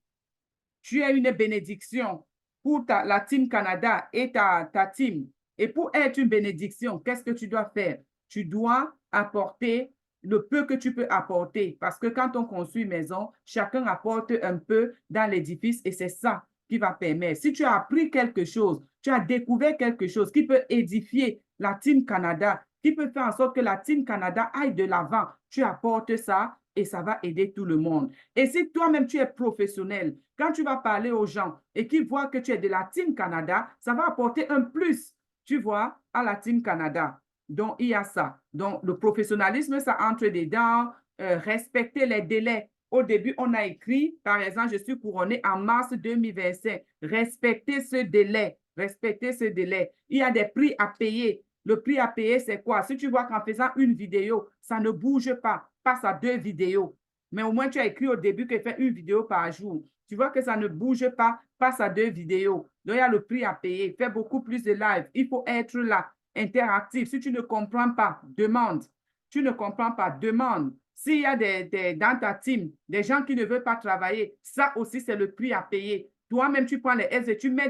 Tu es une bénédiction pour la Team Canada et ta team. Et pour être une bénédiction, qu'est-ce que tu dois faire? Tu dois apporter le peu que tu peux apporter. Parce que quand on construit une maison, chacun apporte un peu dans l'édifice et c'est ça qui va permettre. Si tu as appris quelque chose, tu as découvert quelque chose qui peut édifier la Team Canada, qui peut faire en sorte que la Team Canada aille de l'avant, tu apportes ça et ça va aider tout le monde. Et si toi-même tu es professionnel, quand tu vas parler aux gens et qu'ils voient que tu es de la Team Canada, ça va apporter un plus, tu vois, à la Team Canada. Donc, il y a ça. Donc, le professionnalisme, ça entre dedans, respecter les délais. Au début, on a écrit, par exemple, je suis couronnée en mars 2025. Respectez ce délai. Respectez ce délai. Il y a des prix à payer. Le prix à payer, c'est quoi? Si tu vois qu'en faisant une vidéo, ça ne bouge pas, passe à 2 vidéos. Mais au moins, tu as écrit au début que fais une vidéo par jour. Tu vois que ça ne bouge pas, passe à 2 vidéos. Donc, il y a le prix à payer. Fais beaucoup plus de live. Il faut être là, interactif. Si tu ne comprends pas, demande. Tu ne comprends pas, demande. S'il y a dans ta team des gens qui ne veulent pas travailler, ça aussi, c'est le prix à payer. Toi-même, tu prends les aides et tu mets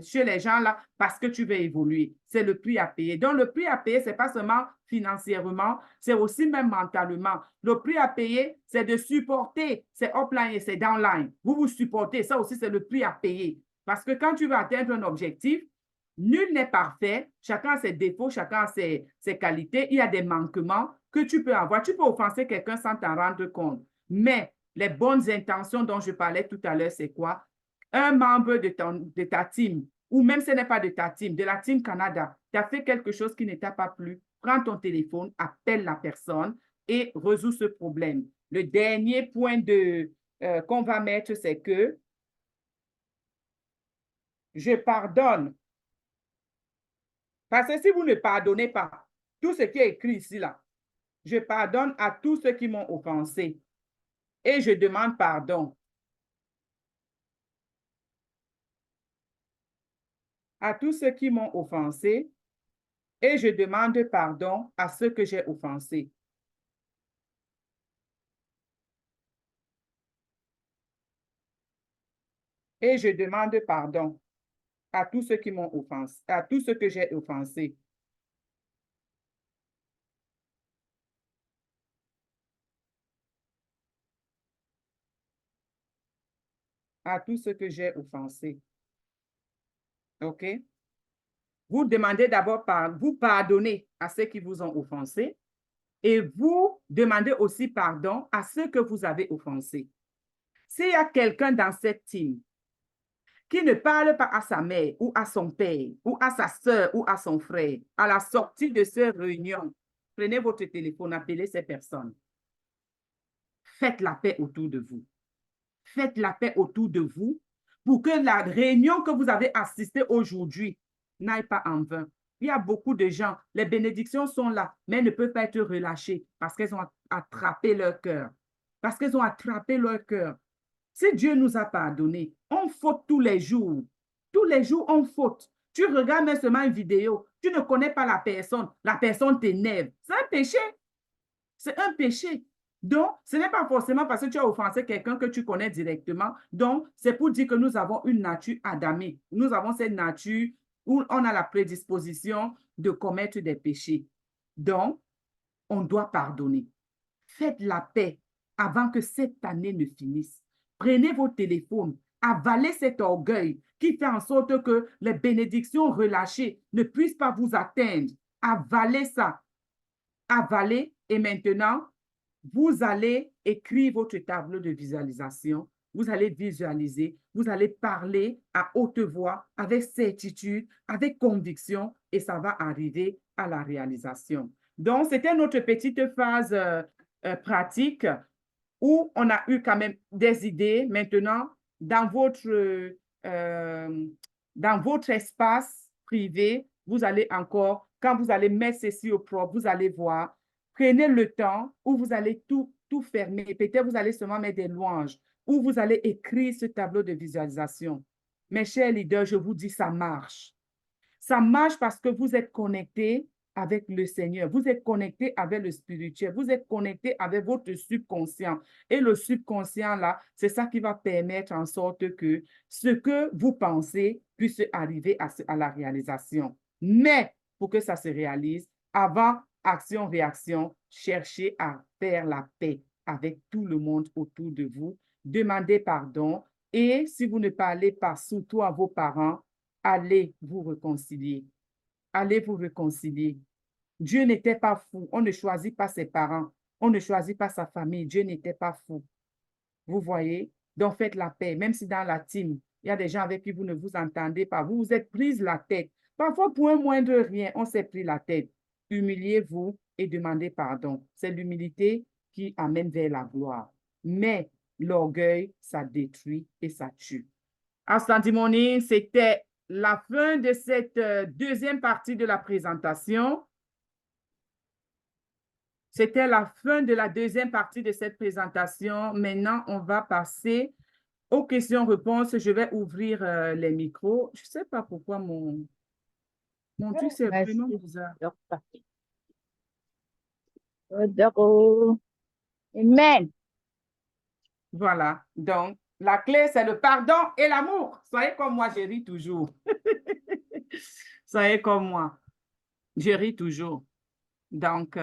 chez les gens là parce que tu veux évoluer. C'est le prix à payer. Donc, le prix à payer, ce n'est pas seulement financièrement, c'est aussi même mentalement. Le prix à payer, c'est de supporter. C'est offline et c'est downline. Vous vous supportez. Ça aussi, c'est le prix à payer. Parce que quand tu veux atteindre un objectif, nul n'est parfait. Chacun a ses défauts, chacun a ses qualités. Il y a des manquements que tu peux avoir. Tu peux offenser quelqu'un sans t'en rendre compte. Mais les bonnes intentions dont je parlais tout à l'heure, c'est quoi? Un membre de ta team, ou même ce n'est pas de ta team, de la Team Canada, tu as fait quelque chose qui ne t'a pas plu, prends ton téléphone, appelle la personne et résous ce problème. Le dernier point qu'on va mettre, c'est que je pardonne. Parce que si vous ne pardonnez pas, tout ce qui est écrit ici, là, je pardonne à tous ceux qui m'ont offensé et je demande pardon. À tous ceux qui m'ont offensé et je demande pardon à ceux que j'ai offensés. Et je demande pardon à tous ceux qui m'ont offensé, à tous ceux que j'ai offensés. À tous ceux que j'ai offensés. OK? Vous demandez d'abord, vous pardonnez à ceux qui vous ont offensé et vous demandez aussi pardon à ceux que vous avez offensés. S'il y a quelqu'un dans cette team qui ne parle pas à sa mère ou à son père ou à sa soeur ou à son frère, à la sortie de cette réunion, prenez votre téléphone, appelez ces personnes. Faites la paix autour de vous. Faites la paix autour de vous pour que la réunion que vous avez assistée aujourd'hui n'aille pas en vain. Il y a beaucoup de gens, les bénédictions sont là, mais elles ne peuvent pas être relâchées parce qu'elles ont attrapé leur cœur. Parce qu'elles ont attrapé leur cœur. Si Dieu nous a pardonné, on faute tous les jours. Tous les jours, on faute. Tu regardes même seulement une vidéo, tu ne connais pas la personne t'énerve. C'est un péché. C'est un péché. Donc, ce n'est pas forcément parce que tu as offensé quelqu'un que tu connais directement. Donc, c'est pour dire que nous avons une nature adamique. Nous avons cette nature où on a la prédisposition de commettre des péchés. Donc, on doit pardonner. Faites la paix avant que cette année ne finisse. Prenez vos téléphones, avalez cet orgueil qui fait en sorte que les bénédictions relâchées ne puissent pas vous atteindre. Avalez ça. Avalez et maintenant, vous allez écrire votre tableau de visualisation. Vous allez visualiser, vous allez parler à haute voix, avec certitude, avec conviction et ça va arriver à la réalisation. Donc, c'était notre petite phase pratique où on a eu quand même des idées. Maintenant, dans votre espace privé, vous allez encore, quand vous allez mettre ceci au propre, vous allez voir, prenez le temps où vous allez tout fermer. Peut-être vous allez seulement mettre des louanges, où vous allez écrire ce tableau de visualisation. Mes chers leaders, je vous dis, ça marche. Ça marche parce que vous êtes connectés avec le Seigneur. Vous êtes connectés avec le spirituel. Vous êtes connectés avec votre subconscient. Et le subconscient, là, c'est ça qui va permettre en sorte que ce que vous pensez puisse arriver à la réalisation. Mais pour que ça se réalise, avant action-réaction, cherchez à faire la paix avec tout le monde autour de vous. Demandez pardon. Et si vous ne parlez pas surtout à vos parents, allez vous réconcilier. Allez vous réconcilier. Dieu n'était pas fou. On ne choisit pas ses parents. On ne choisit pas sa famille. Dieu n'était pas fou. Vous voyez? Donc, faites la paix. Même si dans la team, il y a des gens avec qui vous ne vous entendez pas. Vous vous êtes prise la tête. Parfois, pour un moindre rien, on s'est pris la tête. Humiliez-vous et demandez pardon. C'est l'humilité qui amène vers la gloire. Mais l'orgueil, ça détruit et ça tue. Asante Morning, c'était la fin de cette deuxième partie de la présentation. C'était la fin de la deuxième partie de cette présentation. Maintenant, on va passer aux questions-réponses. Je vais ouvrir les micros. Je ne sais pas pourquoi mon truc, c'est vraiment bizarre. Amen. Voilà. Donc, la clé, c'est le pardon et l'amour. Soyez comme moi, je ris toujours. Soyez comme moi. Je ris toujours. Donc,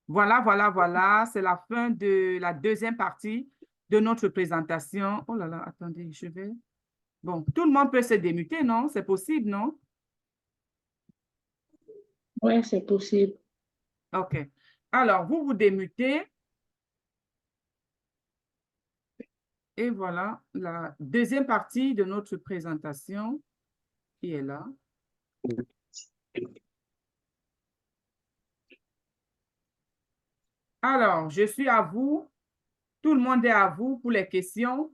voilà. C'est la fin de la deuxième partie de notre présentation. Oh là là, attendez, je vais... Bon, tout le monde peut se démuter, non? C'est possible, non? Oui, c'est possible. OK. Alors, vous vous démutez. Et voilà la deuxième partie de notre présentation qui est là. Alors, je suis à vous. Tout le monde est à vous pour les questions.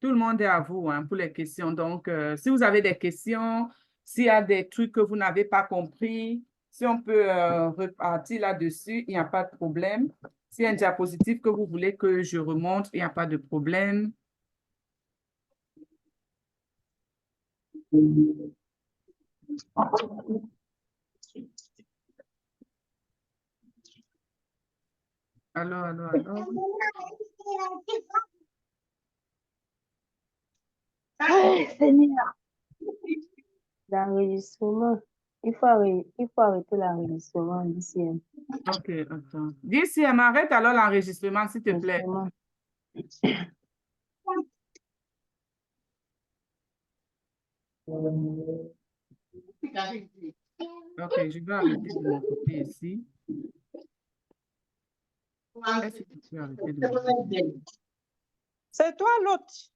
Tout le monde est à vous pour les questions. Donc, si vous avez des questions, s'il y a des trucs que vous n'avez pas compris, si on peut repartir là-dessus, il n'y a pas de problème. S'il y a un diapositive que vous voulez que je remonte, il n'y a pas de problème. Alors. Seigneur. L'enregistrement. Il faut arrêter l'enregistrement d'ici. OK, attends. D'ici, m'arrête alors l'enregistrement, s'il te plaît. OK, je vais arrêter de mon côté ici. Est-ce que tu peux arrêter de mon côté? C'est toi l'autre.